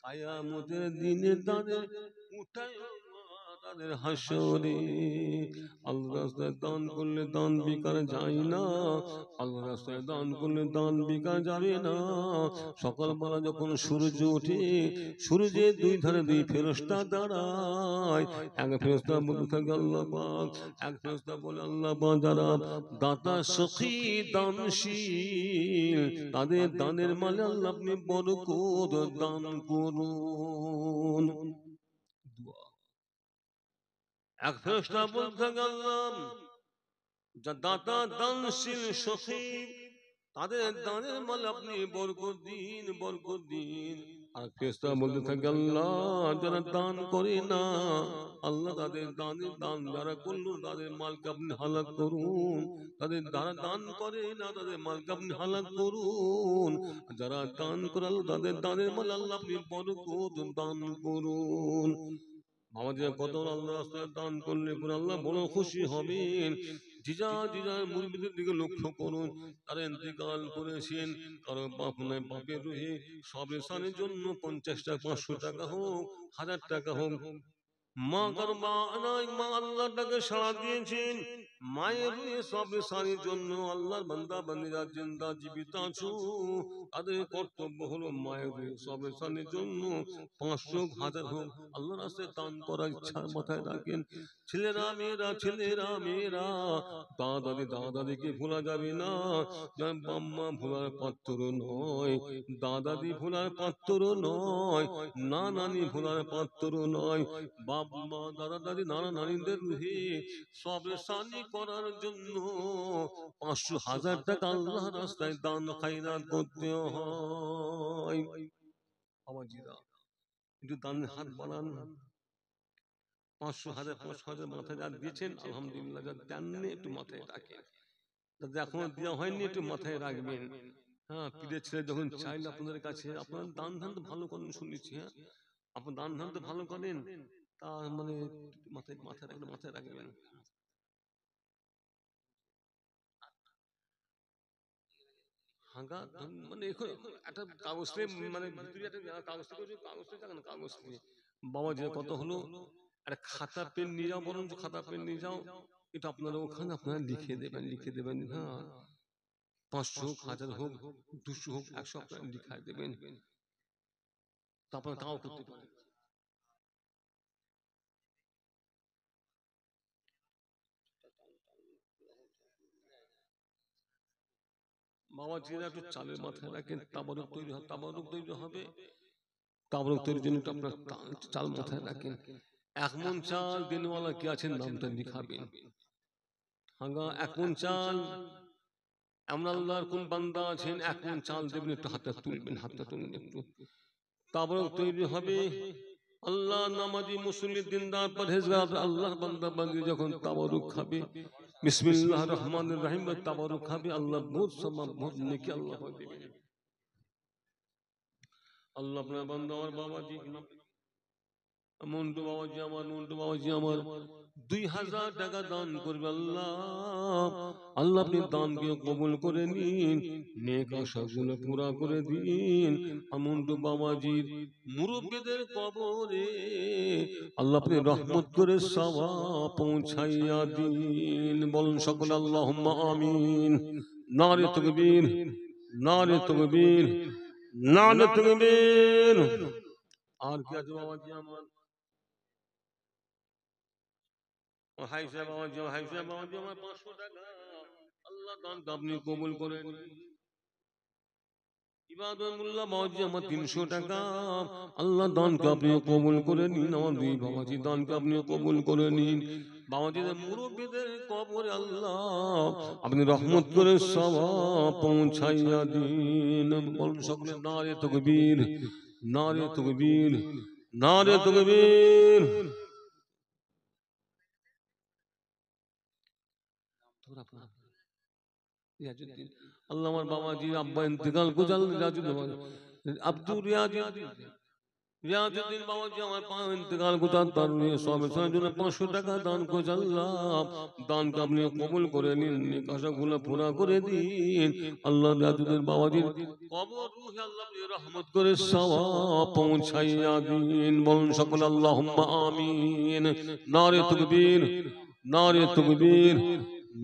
কিয়ামতের দিনে তাদের উঠায় তাদের হাসরে। আল্লাহর রাস্তায় দান করলে দান বেকার যায় না, আল্লাহর রাস্তায় দান করলে দান বেকার যাবে না। সকালবেলা যখন সূর্য ওঠে, সূর্যের দুই ধারে দুই ফেরেশতা দাঁড়ায়। এক ফেরেশতা বলতে থাকে আল্লাহ পাক, এক ফেরেশতা বলে আল্লাহ পাক যারা দাতা সখী দানশীল, তাদের দানের মালে আল্লাহ আপনি বরকত দান করুন। এক ফেরেশতা বলতে থাকে আল্লাহ যা দাতা দানশীল সখী, তাদের দানের মালে আপনি বরকত দিন, বরকত দিন। আর ফেরেশতা বলতে থাকে আল্লাহ যারা দান করে না, আল্লাহ তাদের দান যারা করলো তাদের মালকে আপনি হালাক করুন। তাদের যারা দান করে না তাদের মালকে আপনি হালাক করুন। যারা দান করালো তাদের দানের মাল আল্লাহ আপনি বরকত দান করুন। আমাদের কত আল্লাহ রাস্তায় দান করলে আল্লাহ বড় খুশি হবেন। জিজার মুরব্বিদের দিকে লক্ষ্য করুন, তারা ইন্তেকাল করেছেন, কারো বাপ নাই, বাপের রুহে সবে সানের জন্য 50 টাকা 500 টাকা হোক 1000 টাকা হোক, মা কারো মা নাই, মা আল্লাহটাকে সাড়া দিয়েছেন, মায়ের রুহে সবে সানের জন্য আল্লাহর বান্দা বান্দীরা জিন্দা জীবিত আছো, তাদের কর্তব্য হলো মায়ের রুহে সবে সানের জন্য 500 1000 হোক আল্লাহর রাস্তায় দান করার ইচ্ছা মাথায় রাখেন। ছেলেরা মেয়েরা দাদাদিকে ভোলা যাবে না। বাম্মা ভোলার পাত্র নয়, দাদাদি ভোলার পাত্র নয়, নানি ভোলার পাত্র নয়। বাবা দাদা দাদি নানা নানিদের রুহে সবে সানি করার জন্য 500 1000 টাকা আল্লাহর রাস্তায় দান খায়রাত করতে হয়। বাবাজিরা একটু দানের হাত বাড়ান। 500 1000 মাথায় যা দিয়েছেন আলহামদুলিল্লাহ, যা দেননি একটু মাথায় রাখেন, যাদের এখনো দেওয়া হয়নি একটু মাথায় রাখবেন। হ্যাঁ, পীরের ছেলে যখন চাইলে আপনাদের কাছে, আপনার দান ধান তো ভালো করেন শুনেছি, হ্যাঁ আপনার দান ধান তো ভালো করেন, তা মানে মাথায় রাখবেন। হাঙ্গা মানে এখন একটা কাগজ মানে ভিতরে একটা কাগজ বাবা যে কত হলো, একটা খাতা পেন নিয়ে যাও, বরঞ্চ খাতা পেন নিয়ে যাও, এটা আপনারা ওখানে আপনারা লিখে দেবেন। হ্যাঁ 500 হোক 1000 হোক 200 হোক 100 আপনারা লিখে দেবেন, তারপর তাও করতে পারেন। বাবা জিরা একটু চালের মাথায় রাখেন, তাবারুক তৈরি হবে, তাবারুক তৈরির জন্য আপনার চাল মাথায় রাখেন। 1 মণ চাল দিনওয়ালা কি আছেন নামটা লিখাবেন। হাঙ্গা 1 মণ চাল, এমন আল্লাহর কোন বান্দা আছেন 1 মণ চাল দেবেন, একটু হাতটা তুলবেন, একটু তাবারুক তৈরি হবে। আল্লাহ নামাজি মুসল্লি দিনদার পরহেজগার আল্লাহর বান্দা বান্দি যখন তাবারুক খাবে, বিসমিল্লাহির রহমানির রহিম তাবারুক খাবে, আল্লাহ বহুত সওয়াব বহুত নেকি আল্লাহ দেবেন। আল্লাহ আপনার বান্দা আমার বাবাজি মন্টু বাবাজি আমার 2000 টাকা দান করবে। আল্লাহ আপনি দানকে কবুল করে নিন, নেক আশাগুলো পুরা করে দিন। মন্টু বাবাজির মুরব্বিদের কবরে আল্লাহ আপনি রহমত করে সওয়াব পৌঁছাইয়া দিন। বলুন সকল আল্লাহুম্মা আমিন। নারে তাকবীর, নারে তাকবীর, নারে তাকবীর। আর কি আছে বাবাজি আমার? হাইফা বাবাজি, হাইফা বাবাজি আমার 500 টাকা আল্লাহ দানকে আপনি কবুল করে নিন। ইবাদতুল্লাহ বাবাজি আমার 300 টাকা আল্লাহ দানকে আপনি কবুল করে নিন। আমার দুই বাবাজি দানকে আপনি কবুল করে নিন। বাবাজিদের মুরব্বিদের কবরে আল্লাহ আপনি রহমত করে সওয়াব পৌঁছাইয়া দিন। বলুন সকলে নারে তাকবীর, নারে তাকবীর, নারে তাকবীর। আল্লাহ আমার বাবাজি আব্বা ইন্তেকাল গুজাল আব্দুল রিয়াজউদ্দিন বাবাজি আমার ইন্তেকাল গুজাল তার সবে জন্য 500 টাকা দান করে আল্লাহ দানকে আপনি কবুল করে নিন, আশাগুলো পুরা করে দিন। আল্লাহ রিয়াজউদ্দিন বাবাজির কবর রূহে আল্লাহ আপনি রহমত করে সওয়াব পৌঁছাইয়া দিন। বলুন সকল আল্লাহুম্মা আমিন। নারে তাকবীর, নারে তাকবীর,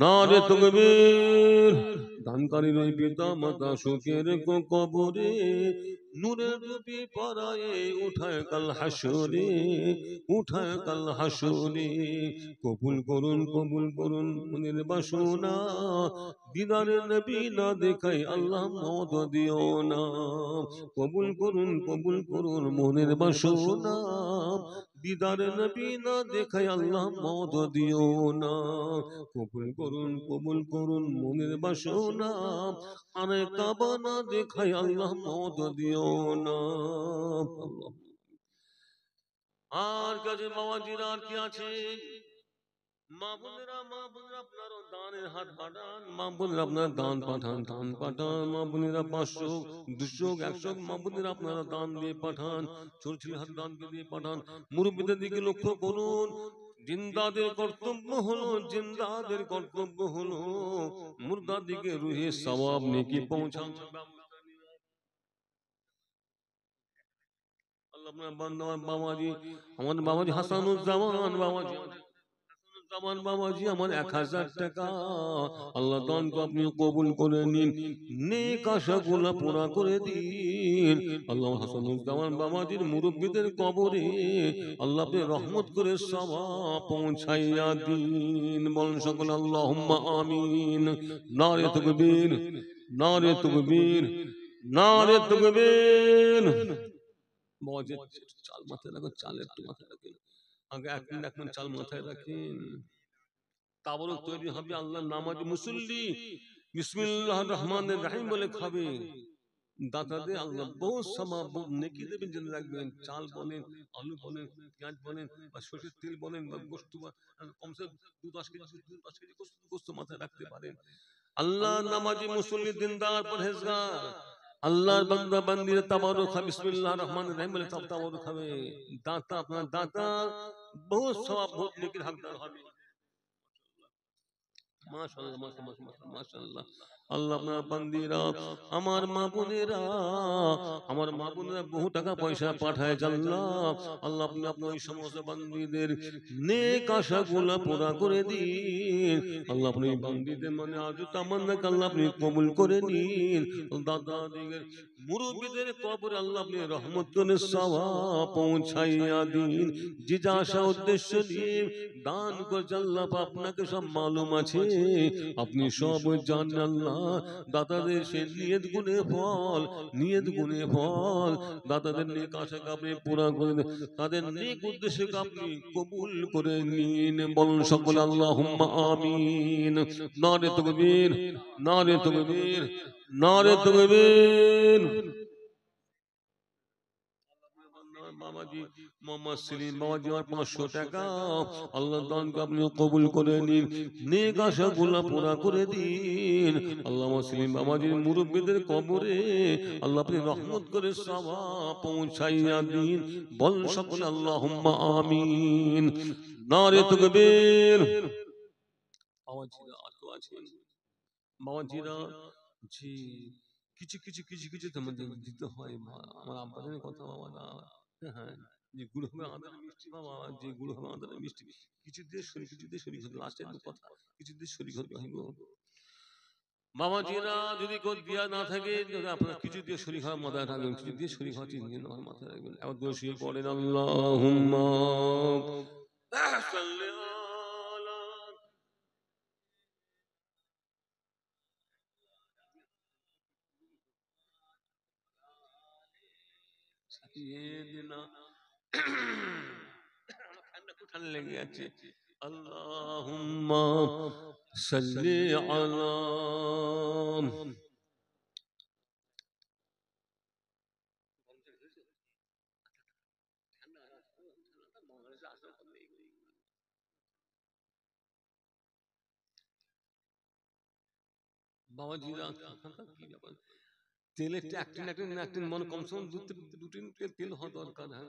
নারে তাকবীর। দানকারীর ওই পিতা মাতা শোকের কবরে নূরের রূপে পরায়ে উঠায় কাল হাসরে, উঠায় কাল হাসরে। কবুল করুন, কবুল করুন মনের বাসনা, দিদারে নবী না দেখাই আল্লাহ মওত দিও না। কবুল করুন, কবুল করুন মনের বাসনা, দিদারে নবী না দেখাই আল্লাহ মওত দিও না। কবুল করুন, কবুল করুন মনের বাসনা, আরে কাবা না দেখাই আল্লাহ মওত দিও না। আর কাজে বাবাজিরা আর কি আছে? মা বোনেরা, মা বোনেরা আপনার দানের হাত পাঠান, মা বোনেরা আপনার দান পাঠান, দান পাঠান। মা বোনেরা 500, 200, 100 মা বোনেরা আপনারা দান দিয়ে পাঠান, ছোট ছোট হাত দান দিয়ে পাঠান। মুরব্বিদের দিকে লক্ষ্য করুন। জিন্দাদের কর্তব্য হলো, জিন্দাদের কর্তব্য হলো মুর্দার দিকে রুহে সওয়াব নেকি পৌঁছানো। আল্লাহ আপনার বান্দা বাবাজি, আমাদের বাবাজি হাসানুজ্জামান বাবাজি, জামান বাবাজি আমার 1000 টাকা আল্লাহ দানকে আপনি কবুল করে নিন, নেক আশাগুলো পুরা করে দিন। আল্লাহ হাসানুজ্জামান বাবাজির মুরব্বিদের কবরে আল্লাহ আপনি রহমত করে সওয়াব পৌঁছাইয়া দিন। বলেন সকল আল্লাহুম্মা আমিন। নারে তাকবীর, নারে তাকবীর, নারে তাকবীর। বাবাজি চাল মাথায় রাখো, চাল একটু মাথায় রাখেন। আগে এক মিনিট চাল মাথায় রাখেন। তাবরক তৈরি হবে আল্লাহর নামাজি মুসল্লি বিসমিল্লাহির রহমানির রহিম বলে খাবে। দাতাদের আল্লাহ বহুত সওয়াব বহুত নেকি দেবেন। জেনে রাখবেন চাল বলেন, আলু বলেন, পেঁয়াজ বলেন বা সরষের তেল বলেন বা গোশত বা কমসে 2-10 কেজি 2-5 কেজি গোশত মাথায় রাখতে পারেন। আল্লাহর নামাজি মুসল্লি দিনদার পরহেজগার আল্লাহর বান্দা বান্দিরা তাবারুক খাবে বিসমিল্লাহির রহমানির রহিম বলে তাবারুক খাবে। দাতা আপনার দাতা বহুত সওয়াব বহুত নেকির হকদার হবে। মাশাআল্লাহ, মাশাআল্লাহ, মাশাআল্লাহ। আল্লাহ আপনার বান্দিরা, আমার মা বোনেরা, আমার মা বোনেরা বহু টাকা পয়সা পাঠায় আল্লাহ। আল্লাহ আপনি আপনার ওই সমস্ত বান্দিদের নেক আশাগুলো পুরা করে দিন। আল্লাহ আপনি বান্দিদের মানে আজ তামান্নাকে আল্লাহ আপনি কবুল করে নিন। দাদা দিগের মুরব্বিদের কবরে আল্লাহ আপনি রহমত করে সওয়াব পৌঁছাইয়া দিন। যে যা আশা উদ্দেশ্য নিয়ে দান করছে আল্লাহ আপনাকে সব মালুম আছে, আপনি সব জানেন আল্লাহ। দাতাদের সে নিয়ত গুণে ফল, নিয়ত গুণে ফল, দাতাদের নেক আশাকে আপনি পুরা করে দেন, তাদের নেক উদ্দেশ্যকে আপনি কবুল করে নিন। বলুন সকল আল্লাহুম্মা আমিন। নারে তাকবীর, নারে তাকবীর, নারে তাকবীর। বাবাজি মোহাম্মদ সেলিম বাবাজি আমার 500 টাকা আল্লাহ দানকে আপনি কবুল করে নিন, নেক আশাগুলো পুরা করে দিন। আল্লাহ সেলিম বাবাজির মুরব্বিদের কবরে আল্লাহ আপনি রহমত করে সওয়াব পৌঁছাইয়া দিন। বল সকলে আল্লাহুম্মা আমিন। নারে তাকবীর। বাবাজিরা আতো আছেন, বাবাজিরা জি কিছু কিছু কিছু কিছু তোমাদের দিতে হয়। আমার আব্বাদের কথা বাবা না, হ্যাঁ যে গুরু হবে আমাদের মিষ্টি বাবা, যে গুরু হবে আমাদের মিষ্টি কিছু দিয়ে শরীর, কিছু দিয়ে শরীর হতো লাস্টের কথা, কিছু দিয়ে শরীর হতে হইব। বাবাজিরা যদি কেউ দিয়া না থাকে আপনার কিছু দিয়ে শরীর হওয়ার মাথায় রাখবেন, কিছু দিয়ে শরীর হওয়া চিন্তা আমার মাথায় রাখবেন। এবার দোষী পড়েন আল্লাহুম্মা সাল্লি ঠান্ডা লেগে আছে। আল্লাহুম্মা সাল্লি আলা বাবাজিরা, কি ব্যাপার, তেলের একদিন মনে কমসে কম দু তিন তেল হওয়া দরকার। হ্যাঁ,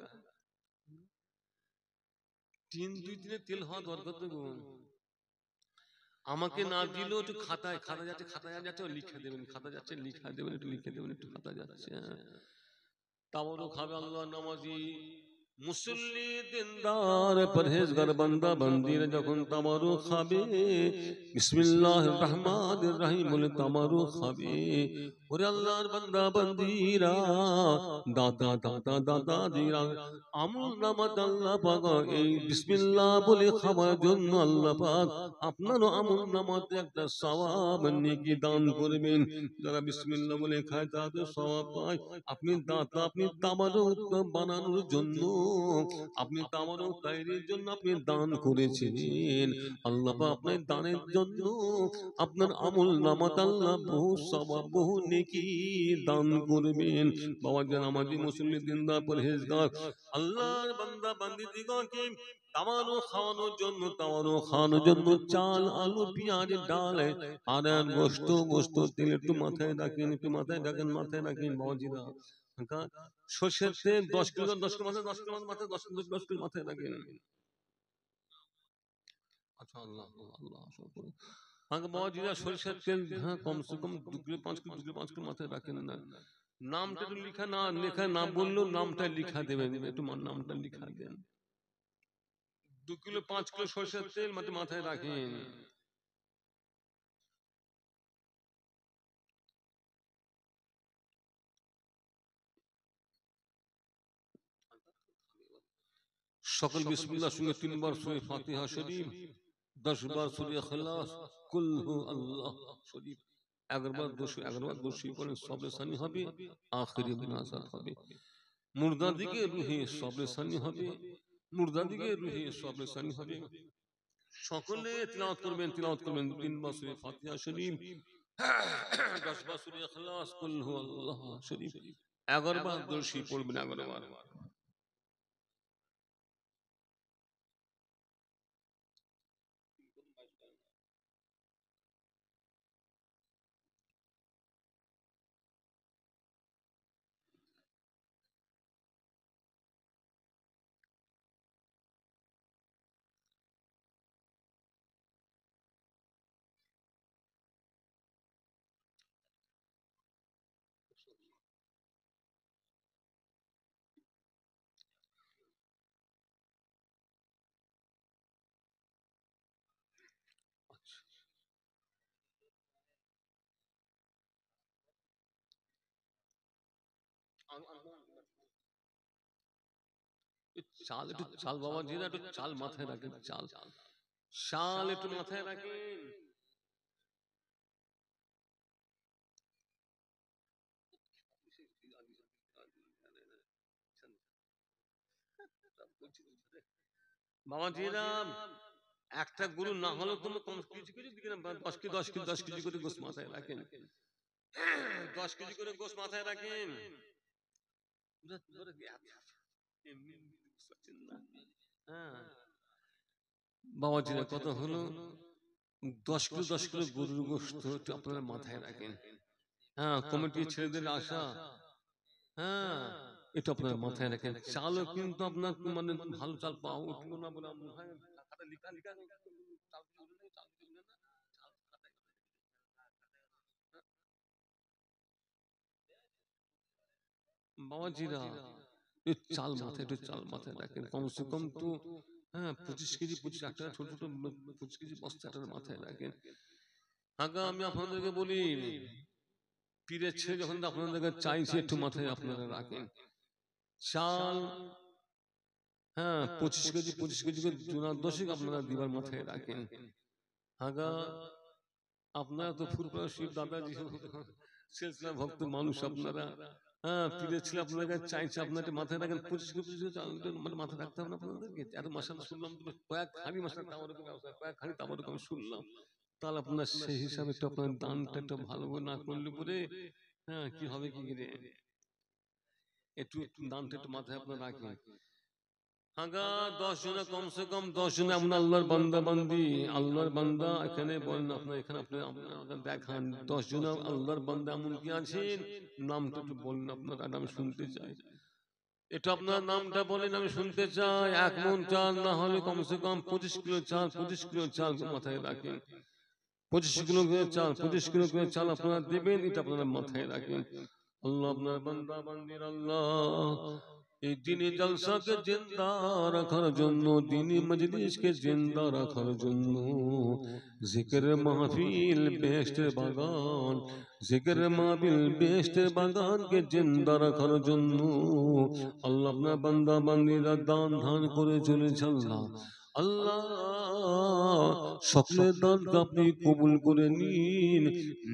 দুই তিনের তেল হওয়া দরকার তো গো। আমাকে না দিলেও একটু খাতা যাচ্ছে লিখে দেবেন, খাতা যাচ্ছে লিখা দেবেন, একটু লিখে দেবেন, একটু খাতা যাচ্ছে। তাওয়ারও খাবে আল্লাহ নামাজি মুসল্লি দিনদার পরহেজগার বান্দা বান্দিরা যখন তামারু খাবে, বিসমিল্লাহির রহমানির রহিম বলে তামারু খাবে। ওরে আল্লাহর বান্দা বান্দিরা, দাদাদিরা, আমল নামাত আল্লাহ পাক এই বিসমিল্লাহ বলে খাওয়ার জন্য আল্লাহ পাক আপনারও আমল নামাতে একটা সওয়াব নেকি দান করবেন। যারা বিসমিল্লাহ বলে খায় তাদের সওয়াব পায়। আপনি তামারুক বানানোর জন্য, আপনি তামারুক তৈরির জন্য আপনি দান করেছিলেন, আল্লাহ পাক আপনার দানের জন্য আপনার আমল নামাত আল্লাহ বহু সওয়াব বহু নেকি দান করবেন। বাবা জান, আমাদের মুসলিম দিনদার পরহেজগার আল্লাহর বান্দা বান্দিদিগণকে তামারু খাওয়ানোর জন্য চাল আলু পেঁয়াজ ডাল আর গোস্ত তেল একটু মাথায় রাখেন, মাথায় রাখেন বাবাজিরা। সর্ষের তেল 10 কিলো মাথায় রাখেন। আচ্ছা, আল্লাহ বাবাজিরা, সরিষার তেল কমসে কম 2 কিলো 5 কিলো মাথায় রাখেন না। নামটা একটু লেখা না বললেও নামটা লিখা দেবেন, একটু নামটা লিখা দেন। 2 কিলো 5 কিলো সরিষার তেল মাথায় রাখেন। সকল বিসমিল্লাহর সঙ্গে 3 বার সূরা ফাতিহা শরীফ, 10 বার সূরা ইখলাস, কুল হু আল্লাহ শরীফ 11 বার 11 বার দোষী পড়েন, সবরে সানি হবে, আখিরি মুনাজাত হবে। মুর্দা দিকে রুহে সবরে সানি হবে, সকলে তিলাওয়াত করবেন 3 বার সূরা ফাতিহা শরীফ, 10 বার সূরা ইখলাস, কুল হু আল্লাহ শরীফ, 11 বার দোষী পড়বেন, 11 বার। চাল বাবাজিরা, একটু চাল মাথায় রাখেন, চাল একটু মাথায় রাখেন। বাবাজিরা, একটা গরু না হলেও তুমি কিছু দিকে 10 কেজি করে গোশ মাথায় রাখেন, 10 কেজি করে গোশ মাথায় রাখেন। বাবাজিরা, কত হলো? 10 কিলো গরুর গোশত আপনারা মাথায় রাখেন। হ্যাঁ, কমিটির ছেলেদের আশা, হ্যাঁ, এটা আপনার মাথায় রাখেন। চালও কিন্তু আপনার ভালো চাল পাওয়া উঠলো না বলে বাবাজিরা, চাল মাথায় রাখেন কমসে কম তো। হ্যাঁ, 25 কেজি 8 টাকা ছোট 25 কেজি বস্তাটা মাথায় রাখেন। আগে আমি আপনাদেরকে বলি, পীরের ছেলে যখন আপনাদেরকে চাইছে একটু মাথায় আপনারা রাখেন চাল। হ্যাঁ, 25 কেজি করে 10 আপনারা দিবার মাথায় রাখেন। আগা আপনারা তো ফুরফুরা শিব দাদাজি সিলসিলা ভক্ত মানুষ, আপনারা হ্যাঁ পীরের ছেলে আপনাদের কাছে চাইছে, আপনাকে মাথায় রাখেন 25 চাল, মানে মাথায় রাখতে হবে না আপনাদেরকে। এত মাসাল শুনলাম তো, কয়েক খানি মাসাল তামারুকের ব্যবস্থা, কয়েক খানি তামারুক আমি শুনলাম। তাহলে আপনার সেই হিসাবে একটু আপনার দানটা একটু ভালো করে না করলে পরে হ্যাঁ কি হবে কি করে, একটু দানটা একটু মাথায় আপনার রাখেন। আগা 10 জনে কমসে কম 10 জনে এমন আল্লাহর বান্দা বান্দি, আল্লাহর বান্দা এখানে বলেন আপনার, এখানে আপনার দেখান 10 জন আল্লাহর বান্দা এমন কি আছেন, নামটা একটু বলেন আপনার, আর আমি শুনতে চাই। এটা আপনার নামটা বলেন, আমি শুনতে চাই। 1 মণ চাল না হলে কমসে কম 25 কিলো চাল, 25 কিলো চাল মাথায় রাখেন। 25 কিলো করে চাল, 25 কিলো করে চাল আপনারা দেবেন, এটা আপনারা মাথায় রাখেন। আল্লাহ আপনার বান্দা বান্দির আল্লাহ এই দিনে জলসাকে জিন্দা রাখার জন্য, দিনে মজলিসকে জিন্দা রাখার জন্য, জিকিরের মাহফিল বেহেশতের বাগান, জিকিরের মাহফিল বেহেশতের বাগানকে জিন্দা রাখার জন্য আল্লাহ আপনার বান্দা বান্দিরা দান ধান করে চলেছে। আল্লাহ আল্লাহ সকলের দানকে আপনি কবুল করে নিন,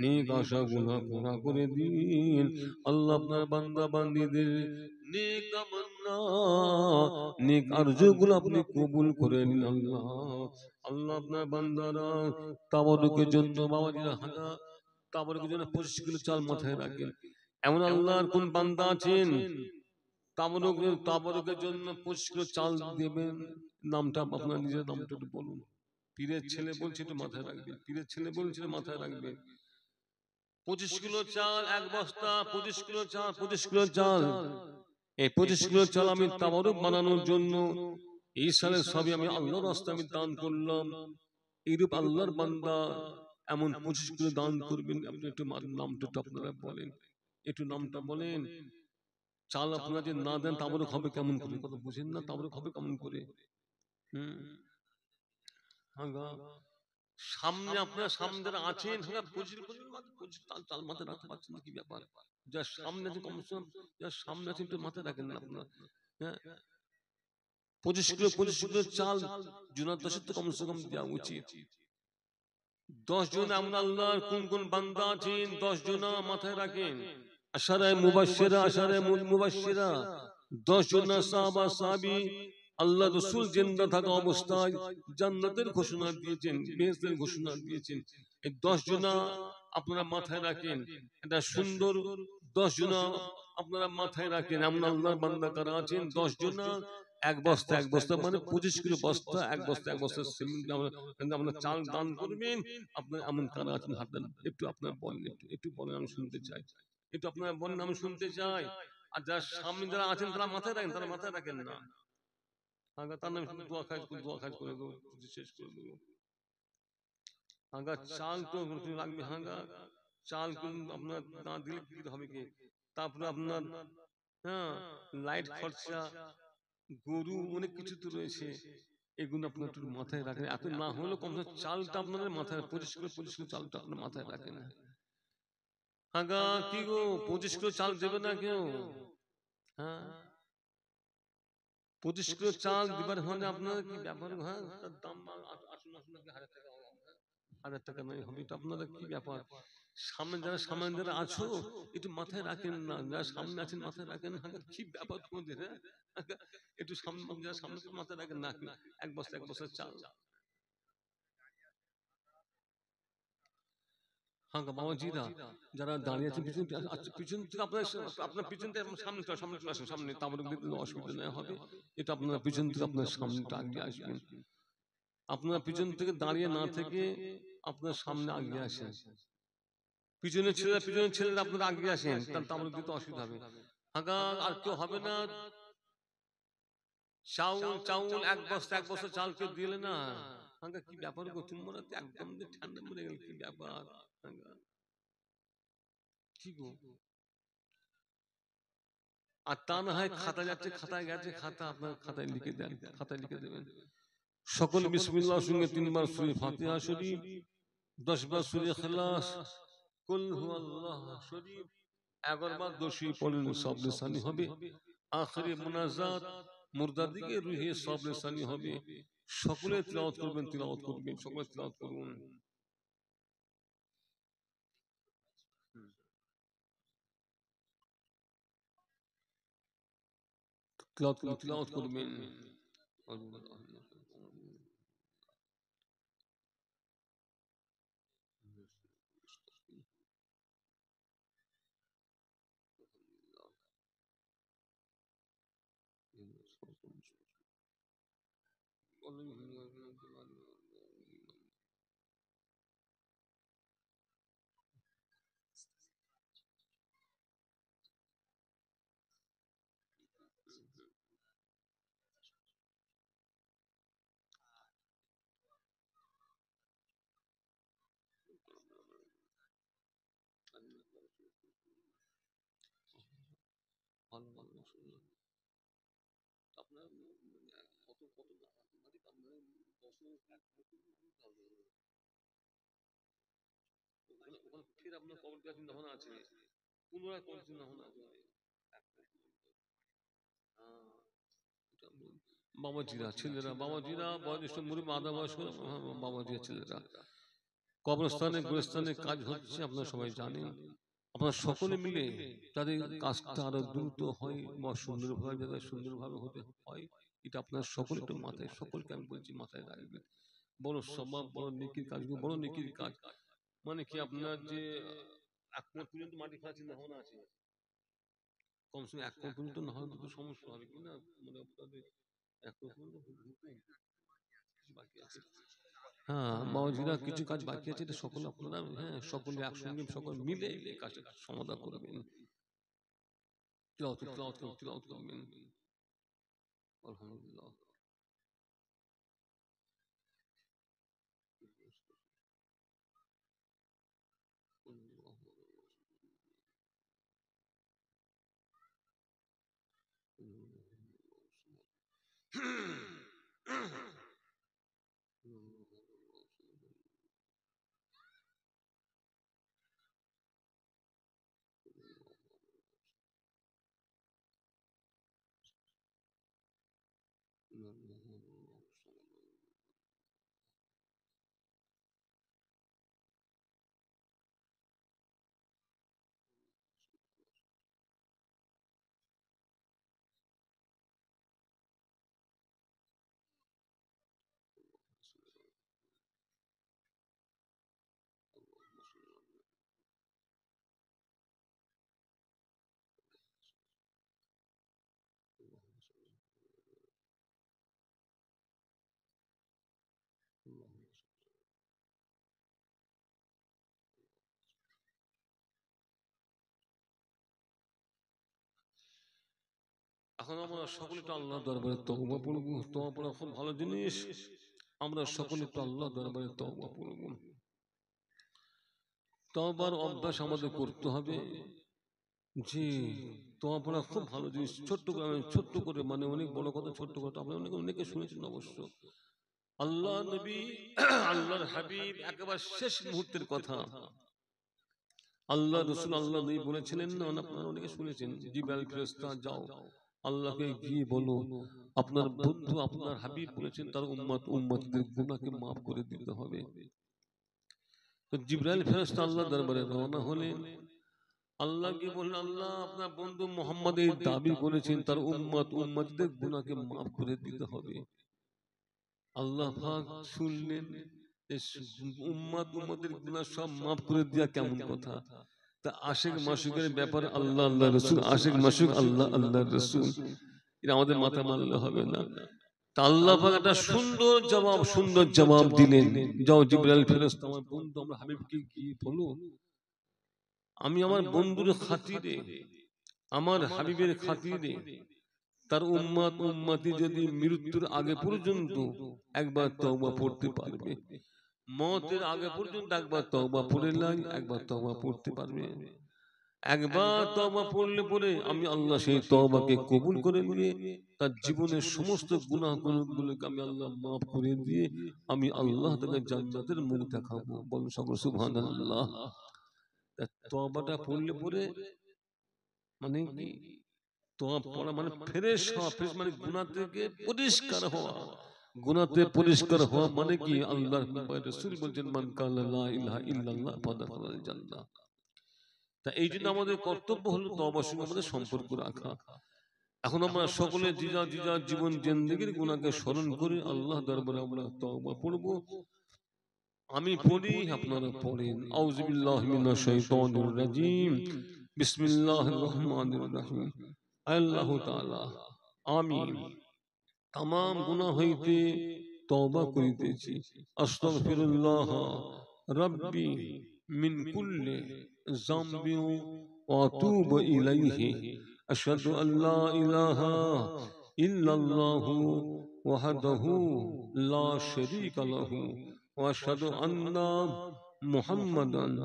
নেক আশা গুনাহ পুরা করে দিন। আল্লাহ আপনার বান্দা বান্দীদের নেক তামান্না, নেক আরজুগুলো আপনি কবুল করে নিন। আল্লাহ আল্লাহ আপনার বান্দারা তাবারুকের জন্য বাবাজিরা হাগা তাবারুকের জন্য 25 কিলো চাল মাথায় রাখেন। এমন আল্লাহর কোন বান্দা আছেন তাবারুকের জন্য 25 কিলো চাল দেবেন, নামটা আপনার নিজের নামটা একটু বলুন। পীরের ছেলে বলছে একটু মাথায় রাখবেন, পীরের ছেলে বলছে মাথায় রাখবেন। 25 কিলো চাল 1 বস্তা, 25 কিলো চাল, 25 কিলো চাল। এই 25 কিলো চাল আমি তাবারুক বানানোর জন্য এই সালের সবই আমি আল্লাহর রাস্তায় আমি দান করলাম। এইরূপ আল্লাহর বান্দা এমন 25 কিলো দান করবেন। আপনি একটু নামটা একটু আপনারা বলেন, একটু নামটা বলেন। চাল আপনারা যে না দেন তাবারুক হবে কেমন করে, কথা বুঝেন না, তাবারুক হবে কেমন করে। সামনে আপনার সামনে যারা আছেন চাল মাথায় রাখতে পারছেন না, কি ব্যাপার? যার সামনে আছে কমসে কম, যার সামনে আছে একটু মাথায় রাখেন না আপনার। হ্যাঁ 25 কিলো চাল জুনার 10 তো কমসে কম দেওয়া উচিত। 10 জন এমন আল্লাহর কোন কোন বান্দা আছেন 10 জন মাথায় রাখেন। আশারায়ে মুবাশশিরা, আশারায়ে মুবাশশিরা 10 জন সাহাবা সাহাবী আল্লাহ রাসূল জিন্দা থাকা অবস্থায় জান্নাতের ঘোষণা দিয়েছেন, বেহেশতের ঘোষণা দিয়েছেন। এই 10 জন আপনারা মাথায় রাখেন। এটা সুন্দর 10 জন আপনারা মাথায় রাখেন। এমন আল্লাহর বান্দা কারা আছেন 10 জন 1 বস্তা 1 বস্তা মানে 25 কিলো বস্তা, 1 বস্তা 1 বস্তা সিমেন্ট আমরা চাল দান করবেন। আপনার এমন কারা আছেন হাত দেন, একটু আপনারা বলেন, একটু বলেন, আমি শুনতে চাই। একটু আপনারা বলেন, আমি শুনতে চাই। আর যারা সামনে যারা আছেন তারা মাথায় রাখেন, তারা মাথায় রাখেন না। তার নামে দোয়া খাজ করে দেবো, শেষ করে দেবো। চাল তো লাগবে। চাল আপনার না দিলে কি হবে কি, তারপরে আপনার হ্যাঁ লাইট খরচা, গরু, অনেক কিছু তো রয়েছে। এগুলো আপনার একটু মাথায় রাখেন। এত না হলেও কম চালটা আপনাদের মাথায় 25 কিলো চালটা আপনার মাথায় রাখেন। কি গো 25 কিলো চাল দেবে না কেউ? হ্যাঁ 25 কিলো চাল দিবার হলে আপনার কি ব্যাপার? হ্যাঁ তার দাম 800-900 টাকা, 1000 টাকা নয় হবে। এটা আপনারা কি ব্যাপার? সামনে যারা আছো একটু মাথায় রাখেন না, যারা সামনে আছেন মাথায় রাখেন না। কি ব্যাপার তোমাদের? একটু সামনে যারা সামনে মাথায় রাখেন না। 1 বস্তা 1 বস্তা চাল। বাবাজিরা যারা দাঁড়িয়ে আছেন পিছন থেকে আপনার পিছন থেকে সামনে চলে আসেন, সামনে তাবারুক দিতে অসুবিধা না হবে। এটা আপনার পিছন থেকে আপনার সামনেটা আগে আসবেন। আপনার পিছন থেকে দাঁড়িয়ে না থেকে আপনার সামনে আগে আসেন। পিছনের ছেলেরা আপনারা আগে আসেন, তাহলে তাবারুক দিতে অসুবিধা হবে। আর কেউ হবে না। চাউল 1 বস্তা 1 বস্তা চাল কেউ দিলে না। কি ব্যাপার গো, তোমরা তো একদম ঠান্ডা মরে গেল, কি ব্যাপার? কি গো, আর তা না হয় খাতা যাচ্ছে, খাতায় গেছে, খাতা আপনার খাতায় লিখে দেন, খাতায় লিখে দেবেন। সকল বিসমিল্লাহর সঙ্গে 3 বার সূরা ফাতিহা শরীফ, 10 বার সূরা ইখলাস, কুল হুয়াল্লাহু শরীফ 11 বার দোষী পড়েন, সব লিসানি হবে। আখিরি মুনাজাত মুর্দাদিকে রুহে সব লিসানি হবে। সকলে তিলাওয়াত করবেন, সকলে তিলাওয়াত করুন। তিলাওয়াত করবেন। ভালো ভালো আপনার কত কত ওখানে ফের আপনার কবর দেওয়ার চিন্তা ভাবনা আছে, পুনরায় কবর চিন্তা ভাবনা আছে। বাবাজিরা ছেলেরা, বাবাজিরা বয়োজ্যেষ্ঠ মুড়ি আধা বয়স্ক বাবাজিরা ছেলেরা, কবরস্থানে গুরস্থানে কাজ হচ্ছে আপনারা সবাই জানেন। আপনারা সকলে মিলে যাদের কাজটা আরো দ্রুত হয় বা সুন্দরভাবে যাতে সুন্দরভাবে হতে হয়, এটা আপনার সকলে একটু মাথায়, সকলকে আমি বলছি মাথায় রাখবেন। বড় স্বভাব, বড় নেকির কাজগুলো বড় নেকির কাজ। মানে কি আপনার যে 1 কোণ পর্যন্ত মাটি ফেলার চিন্তা ভাবনা আছে, কমসে কম 1 কোণ পর্যন্ত না হলে তো সমস্যা হবে কিনা, মানে আপনাদের 1 কোণ পর্যন্ত বাকি আছে। হ্যাঁ বাবাজিরা কিছু কাজ বাকি আছে, এটা সকলে আপনারা হ্যাঁ সকলে একসঙ্গে সকল মিলে এই কাজটা সমাধান করবেন। তিলাওয়াত করবেন। আলহামদুলিল্লাহ। এখন আমরা সকলে তো আল্লাহর দরবারে তওবা পড়ব। তওবা পড়া খুব ভালো জিনিস। আমরা সকলে তো আল্লাহর দরবারে তওবা পড়ব। তওবার অভ্যাস আমাদের করতে হবে। জি, তওবা পড়া খুব ভালো জিনিস। ছোট্ট করে মানে অনেক বড় কথা ছোট্ট কথা আপনারা অনেকে শুনেছেন অবশ্য। আল্লাহ নবী আল্লাহর হাবিব একেবারে শেষ মুহূর্তের কথা আল্লাহ রাসূল আল্লাহ নবী বলেছিলেন না, আপনারা অনেকে শুনেছেন, জিবরাইল ফেরেশতা যাও আল্লাহকে গিয়ে বলো আপনার বন্ধু আপনার হাবিব বলেছেন তার উম্মতদের গুনাহকে maaf করে দিতে হবে। তো জিবরাইল ফেরেশতা আল্লাহর দরবারে রওনা হলেন। আল্লাহকে বললেন আল্লাহ আপনার বন্ধু মুহাম্মদ এই দাবি করেছেন তার উম্মতদের গুনাহকে maaf করে দিতে হবে। আল্লাহ পাক শুনলেন উম্মতের গুনাহ সব maaf করে দেয়া কেমন কথা। তা আশিক মাশিকের ব্যাপারে আল্লাহ আল্লাহ রাসূল, আশিক মাশিক আল্লাহ আল্লাহর রাসূল, এটা আমাদের মাথা মারলে হবে না। তা আল্লাহ পাক একটা সুন্দর জবাব দিলেন। যাও জিবরাইল ফেরেশতা আমার বন্ধু আমার হাবিবকে গিয়ে বলো আমি আমার বন্ধুর খাতিরে আমার হাবিবের খাতিরে তার উম্মতি যদি মৃত্যুর আগে পর্যন্ত একবার তওবা পড়তে পারবে, মওতের আগে পর্যন্ত একবার তওবা পড়ে নাই, একবার তওবা পড়তে পারবে, একবার তওবা পড়লে পরে আমি আল্লাহ সেই তওবাকে কবুল করে নিয়ে তার জীবনের সমস্ত গুনাহগুলোকে আমি আল্লাহ maaf করে দিয়ে আমি আল্লাহ তাকে জান্নাতের মুখ দেখাবো। বলুন সকল সুবহানাল্লাহ। তওবাটা পড়লে পরে মানে কি তওবা পড়া মানে ফ্রেশ হওয়া, ফ্রেশ মানে গুনাহ থেকে পরিষ্কার হওয়া, গুনাহতে পরিষ্কার হওয়া মানে কি আল্লাহর রাসূল বলেন মান কালা লা ইলাহা ইল্লাল্লাহ ফাদাখালাল জান্নাহ। তা এই জন্য আমাদের কর্তব্য হলো তওবার সঙ্গে আমাদের সম্পর্ক রাখা। এখন আমরা সকলে জিজা জীবন জিন্দেগির গুনাহকে স্মরণ করে আল্লাহ দরবারে আমরা তওবা পড়ব। আমি পড়ি, আপনারা পড়েন। আউযু বিল্লাহি মিনাশ শাইতানির রাজিম, বিসমিল্লাহির রহমানির রহিম। আল্লাহ তাআলা আমি তাম গুনাহ হইতে তওবা করিতেছি। আস্তাগফিরুল্লাহ রাব্বি মিন কুল্লি যামবি ওয়া আতুবু ইলাইহি। আশহাদু আল্লা ইলাহা ইল্লাল্লাহু ওয়াহদাহু লা শারীকা লাহু ওয়া আশহাদু আন্না মুহাম্মাদান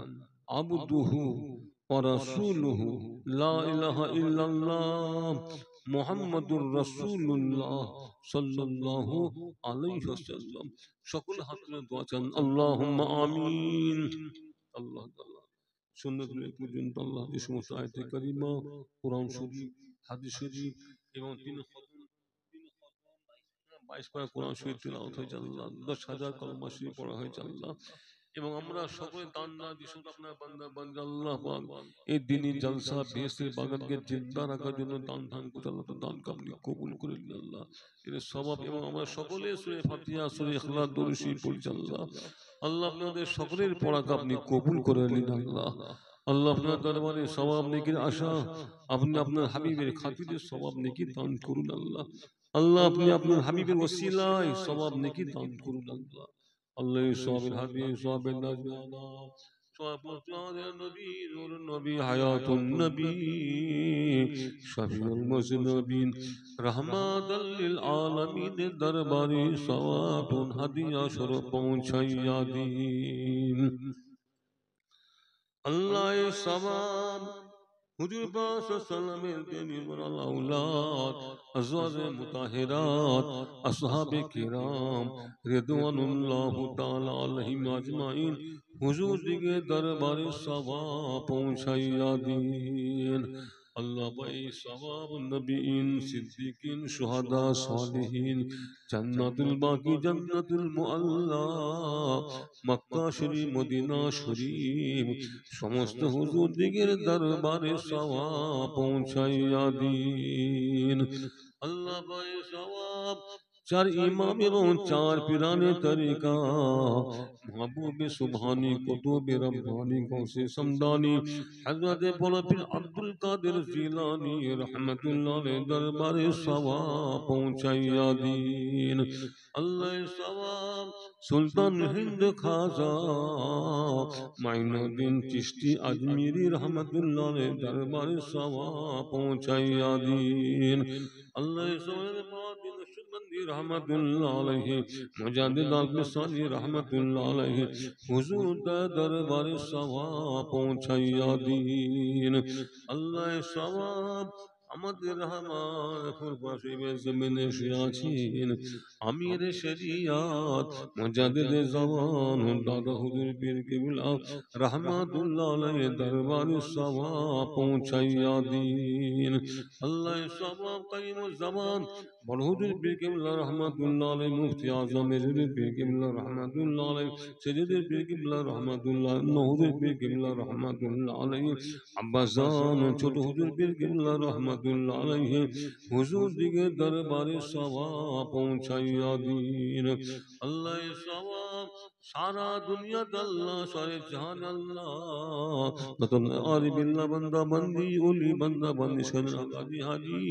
আবদুহু ওয়া রাসূলুহু। লা ইলাহা ইল্লাল্লাহ মুহাম্মাদুর রাসূলুল্লাহ সাল্লাল্লাহু আলাইহি ওয়াসাল্লাম। সকল হাত তুলে দোয়া চান, আল্লাহুম্মা আমিন। আল্লাহ তাআলা সুন্নাত পর্যন্ত আল্লাহ যে সমস্ত আয়াতে কারিমা, কোরআন শরীফ, হাদিস শরীফ এবং 22 পারা কোরআন শরীফ তিলাওয়াত হয়েছে আল্লাহ, 10,000 কলমা শরীফ পড়া হয়েছে আল্লাহ, এবং আমরা সকলে দান না দিশু আপনার বান্দা বান্দা আল্লাহ পাক এই দিনই জলসা বেহেশতের বাগানকে জিন্দা রাখার জন্য দান করে আল্লাহ দান আপনি কবুল করে নিন আল্লাহ এর সওয়াব। এবং আমরা সকলে সূরা ফাতিহা সূরা ইখলাস দরুদ শরীফ পড়ছি আল্লাহ। আল্লাহ আপনাদের সকলের পড়াকে আপনি কবুল করে নিন আল্লাহ। আল্লাহ আপনার দরবারে সওয়াব নেকির আশা, আপনি আপনার হাবিবের খাতিরে সওয়াব নেকি দান করুন আল্লাহ। আল্লাহ আপনি আপনার হাবিবের ওসিলায় সওয়াব নেকি দান করুন আল্লাহ। আল্লাহ সওয়াবের হাদিয়ে সওয়াবের নাজরানা সওয়াব নবী নূর নবী হায়াতুন নবী শফিউল মুজনিবিন রহমাতাল লিল আলামিন দরবারে সওয়াবুন হাদিয়া স্বরূপ পৌঁছাইয়া দিন। আল্লাহ সওয়াব হুজুর পাক সাল্লামের বেনিবর আওলাদ আজওয়াজে মুতাহিরাত আসহাবে কিরাম রিদওয়ানুল্লাহ তাআলা আলাইহিম আজমাইন হুজুর দিকে দরবারে সওয়াব পৌঁছাইয়া দিন। আল্লাহ ভাই সওয়াব নবীন সিদ্দিকিন শুহাদা সালেহিন জান্নাতুল বাকি জান্নাতুল মুআল্লা মক্কা শরীফ মদিনা শরীফ সমস্ত হুজুর দিগের দরবারে সওয়াব পৌঁছাইয়া দিন। আল্লাহ ভাই সওয়াব চার ইমাম এবং চার পিরানে তরিকা महबूब सुभानी कुतुब रब्बानी गौसे समदानी हजरत पीर अब्दुल कादिर जिलानी रहमतुल्लाह अलैह दरबार सवाब पहुंचाइया दीन। अल्लाह सवाब सुल्तान हिंद खाजा माइनुद्दीन चिश्ती अजमेरी रहमतुल्लाह अलैह दरबार सवाब पहुंचाइया दीन। अल्लाह सवाब रहमतुल्लाह अलैहि मुजाद्दिद अल-मिसानी रहमतुल्लाह अलैहि हुजूर दरबार सवाब पहुंचाइया दीन। अल्लाह सवाब আমাদের রহমান ফুরফাশিবে জমিনে শুয়ে আছেন আমির শরিয়াত মুজাদ্দিদ জামান দাদা হুজুর পীর কিবলা রহমাতুল্লাহ আলাইহি দরবারে সওয়াব পৌঁছাইয়া দিন। আল্লাহ সওয়াব কাইমুজ জামান বড় হুজুর পীর কিবলা রহমাতুল্লাহ আলাইহি মুফতি আযম হুজুর পীর কিবলা রহমাতুল্লাহ আলাইহি সৈয়দুল পীর কিবলা রহমাতুল্লাহ হুজুর পীর কিবলা রহমাতুল্লাহ আলাইহি আব্বাজান ছোট হুজুর পীর কিবলা রহমাতুল্লাহ আলাইহি হুজুর দিকে দরবারে সওয়াব পৌঁছাইয়া দিন। আল্লাহ সওয়াব সারা দুনিয়াতে আল্লাহ সারে জাহান আল্লাহ ততন আর বিল্লাহ বান্দা বান্দি ওলি বান্দা বান্দি শরণাগতি হাজি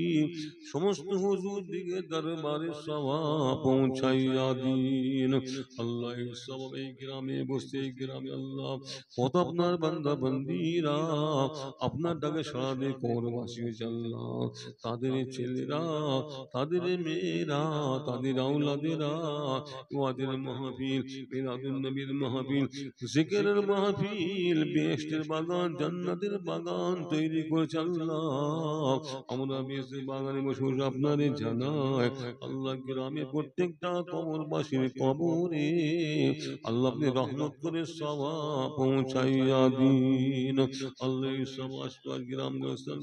সমস্ত হুজুর দিকে দরবারে সওয়াব পৌঁছাইয়া দিন। আল্লাহ সওয়াব এই গ্রামে বসে এই গ্রামে আল্লাহ কত আপনার বান্দা বান্দিরা আপনার ডাকে সাড়া দিয়ে কবরবাসী হয়েছে আল্লাহ তাদের ছেলেরা তাদের মেয়েরা তাদের আওলাদেরা ওয়াদের মাহফিল মিলাদুন নবীর মাহফিল জিকিরের মাহফিল বেহেশতের বাগান জান্নাতের বাগান তৈরি করেছে আল্লাহ। আমরা বেহেশতের বাগানে বসে আপনারে জানাই আল্লাহ গ্রামে প্রত্যেকটা কবরবাসীর কবরে আল্লাহ আপনি রহমত করে সওয়াব পৌঁছাইয়া দিন। আল্লাহ সমাজ গ্রাম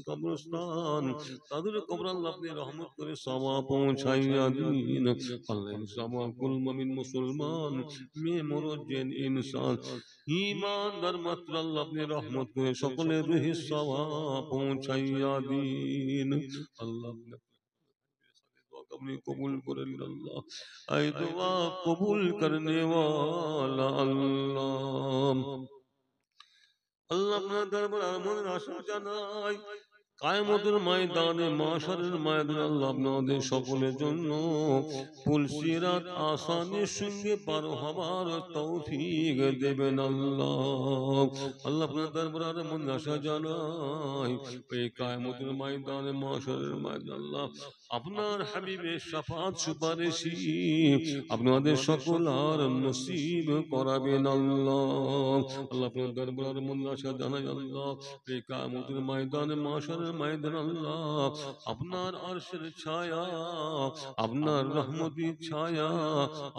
কবরস্থান তাদের কবর আল্লাহ আপনি রহমত করে সওয়াব পৌঁছাইয়া দিন। আল্লাহ সওয়াব কুল মুমিন মুসলমান মেয়ে মুরজ্জিন ইনসান ঈমানদার মাত্র আল্লাহ আপনি রহমত করে সকলের রুহে সওয়াব পৌঁছাইয়া দিন। আল্লাহ अपनी कबूल करे अल्लाह। ऐ दुआ कबूल करने वाला अल्लाह। আল্লাহ আপনার দরবারে মনের আশা জানাই কায়ামতের ময়দানে মাশারের ময়দানে আল্লাহ আপনাদের সকলের জন্য পুলসিরাত আসানের সঙ্গে পার হবার তৌফিক দেবেন আল্লাহ। আল্লাহ আপনার দরবারে মনের আশা জানাই এই কায়ামতের ময়দানে মাশারের ময়দানে আল্লাহ আপনার হাবিবের শাফাত সুপারিশি আপনাদের সকল আর নসিব করাবেন আল্লাহ। আল্লাহ আপনার দরবারে মনের আশা জানাই আল্লাহ এই কিয়ামতের ময়দানে মাশারের ময়দানে আল্লাহ আপনার আরশের ছায়া আপনার রহমতের ছায়া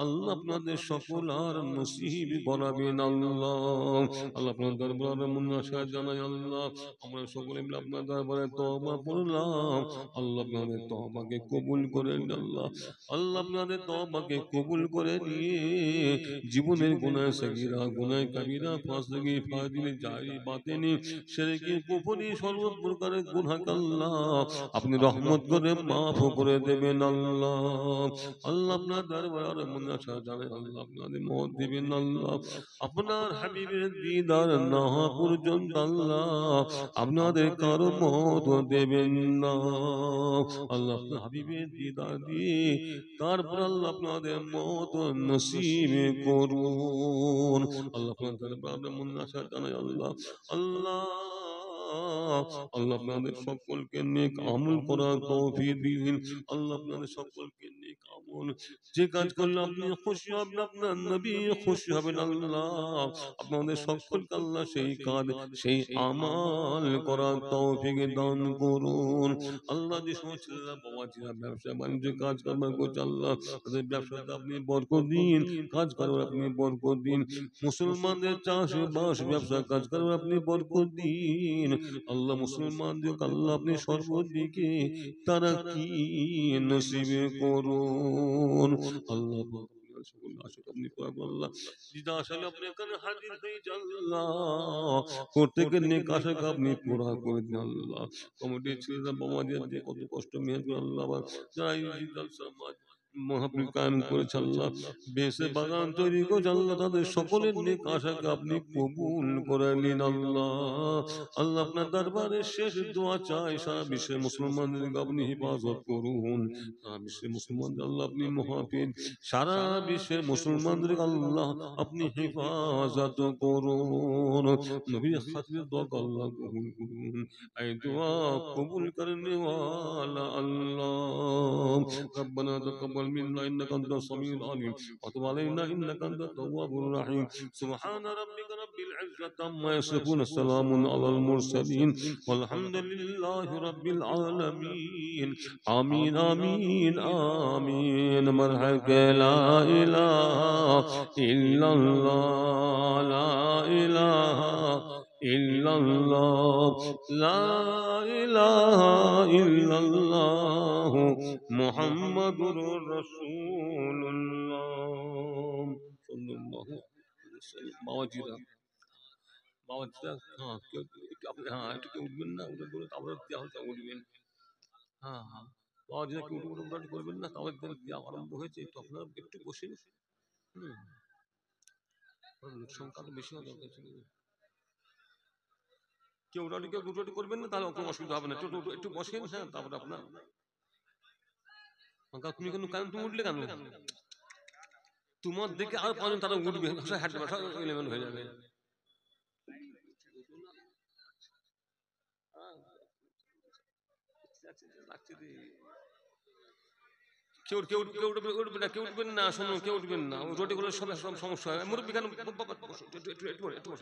আল্লাহ আপনাদের সকল আর নসিব করাবেন আল্লাহ। আল্লাহ আপনার দরবারে মনের আশা জানাই আল্লাহ আমরা সকলে মিলে আপনার দরবারে তওবা করলাম আল্লাহ আপনাদের তওবাকে কবুল করেন আল্লাহ। আল্লাহ আপনাদের তওবাকে কবুল করে নিয়ে জীবনের গুনাহ সগীরা গুনাহ কবিরা ফাসিকি ফাজিল জারি বাতিনি শিরকি কুফরি সর্ব প্রকারের গুনাহকে আল্লাহ আপনি রহমত করে মাফ করে দেবেন আল্লাহ। আল্লাহ আপনার দরবারে মনের আশা জানাই আল্লাহ আপনাদের মওত দিবেন আল্লাহ আপনার হাবিবের দিদার না হওয়া পর্যন্ত আল্লাহ আপনাদের কারো মওত দেবেন না আল্লাহ আপনার হাবিবের দিদার দিয়ে তারপর আল্লাহ আপনাদের মওত নসিব করুন। আল্লাহ আপনার দরবারে মনের আশা জানাই আল্লাহ আল্লাহ আল্লাহ আপনাদের সকলকে নেক আমল করার তৌফিক দিন আল্লাহ আপনাদের সকলকে নেক আমল যে কাজ করলে আপনি খুশি হবেন আপনার নবী খুশি হবেন আল্লাহ আপনাদের সকলকে আল্লাহ সেই কাজ সেই আমাল করার তৌফিক দান করুন। আল্লাহ যে সমস্ত বাবাজিরা ব্যবসা বাণিজ্য কাজ কারবার করছে আল্লাহ তাদের ব্যবসাতে আপনি বরকত দিন কাজ কারবার আপনি বরকত দিন মুসলমানদের চাষবাস ব্যবসা কাজ কারবার আপনি বরকত দিন আল্লাহ মুসলমানদের আল্লাহ আপনি সর্বদিকে তারাক্কি নসিব করুন আল্লাহ। প্রত্যেকের নেক আশাকে আপনি পুরা করে দিন আল্লাহ। কমিটির ছেলেরা বাবাদের যে কত কষ্ট মেহনত করে আল্লাহ যারা এই সমাজ মহাপুর কায়েম করেছে আল্লাহ বেশে বাগান তৈরি করেছে আল্লাহ তাদের সকলের নেক আশাকে আপনি কবুল করে নিন আল্লাহ। আল্লাহ আপনার দরবারে শেষ দোয়া চাই সারা বিশ্বের মুসলমানদেরকে আপনি হেফাজত করুন সারা বিশ্বের মুসলমানদের আল্লাহ আপনি মুহাফিজ সারা বিশ্বের মুসলমানদেরকে আল্লাহ আপনি হেফাজত করুন নবী খাতির দোয়া আল্লাহ কবুল করুন এই দোয়া কবুল করনে ওয়ালা আল্লাহ। ربنا تقبل منا انك انت السميع العليم وتب علينا انك انت التواب الرحيم سبحان ربك رب العزة عما يصفون السلام على المرسلين والحمد لله رب العالمين آمين آمين آمين مرحك لا إله إلا الله لا إله إلا الله لا إله إلا الله محمد رسول الله صلى الله عليه وسلم বাবাজিরা বাবাজিরা হ্যাঁ হ্যাঁ একটু কেউ উঠবেন না উঠে বলে তারপরে উঠবেন হ্যাঁ হ্যাঁ বাবাজিরা কেউ উঠে করবেন না তাহলে আরম্ভ হয়েছে একটু আপনারা একটু বসেন লোক সংখ্যা তো বেশি হওয়া দরকার ছিল কেউ দুটো করবেন না তাহলে কোনো অসুবিধা হবে না একটু বসেন হ্যাঁ তারপরে আপনার তুমি কেন তুমি উঠলে কেন তোমার দেখে আর পাঁচজন তারা উঠবে ইলেভেন হয়ে যাবে কেউ উঠবে না কেউ উঠবেন না শোনো কেউ উঠবেন না রোডে গুলো সব সমস্যা হয় মুরব্বী কেন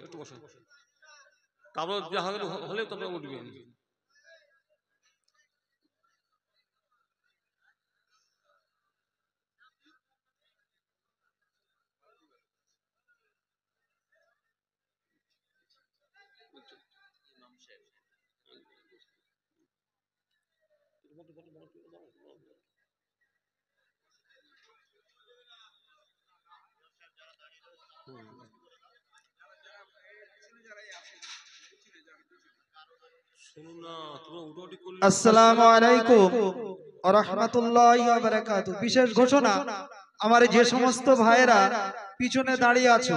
একটু বসে তারপর যা হলে তারপরে উঠবেন আসসালামু আলাইকুম। ওয়া রাহমাতুল্লাহি ওয়া বারাকাতুহু। বিশেষ ঘোষণা, আমার যে সমস্ত ভাইয়েরা পিছনে দাঁড়িয়ে আছো,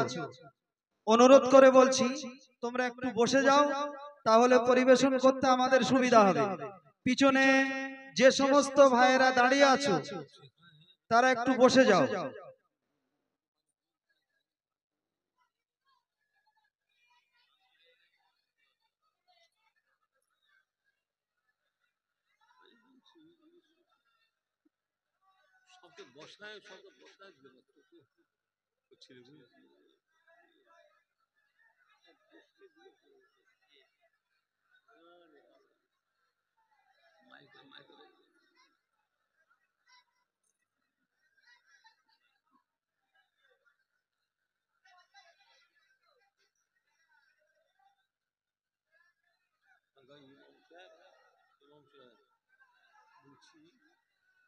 অনুরোধ করে বলছি তোমরা একটু বসে যাও, তাহলে পরিবেশন করতে আমাদের সুবিধা হবে। পিছনে যে সমস্ত ভাইয়েরা দাঁড়িয়ে আছো তারা একটু বসে যাও। সবকে বসায় দিলে ছেলেগুলো মাইকে মাইকে ইমাম সাহেব বলছি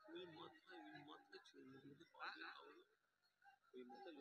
ওই মাথায় ছিল, মুখে পাওয়া ওই মাথায়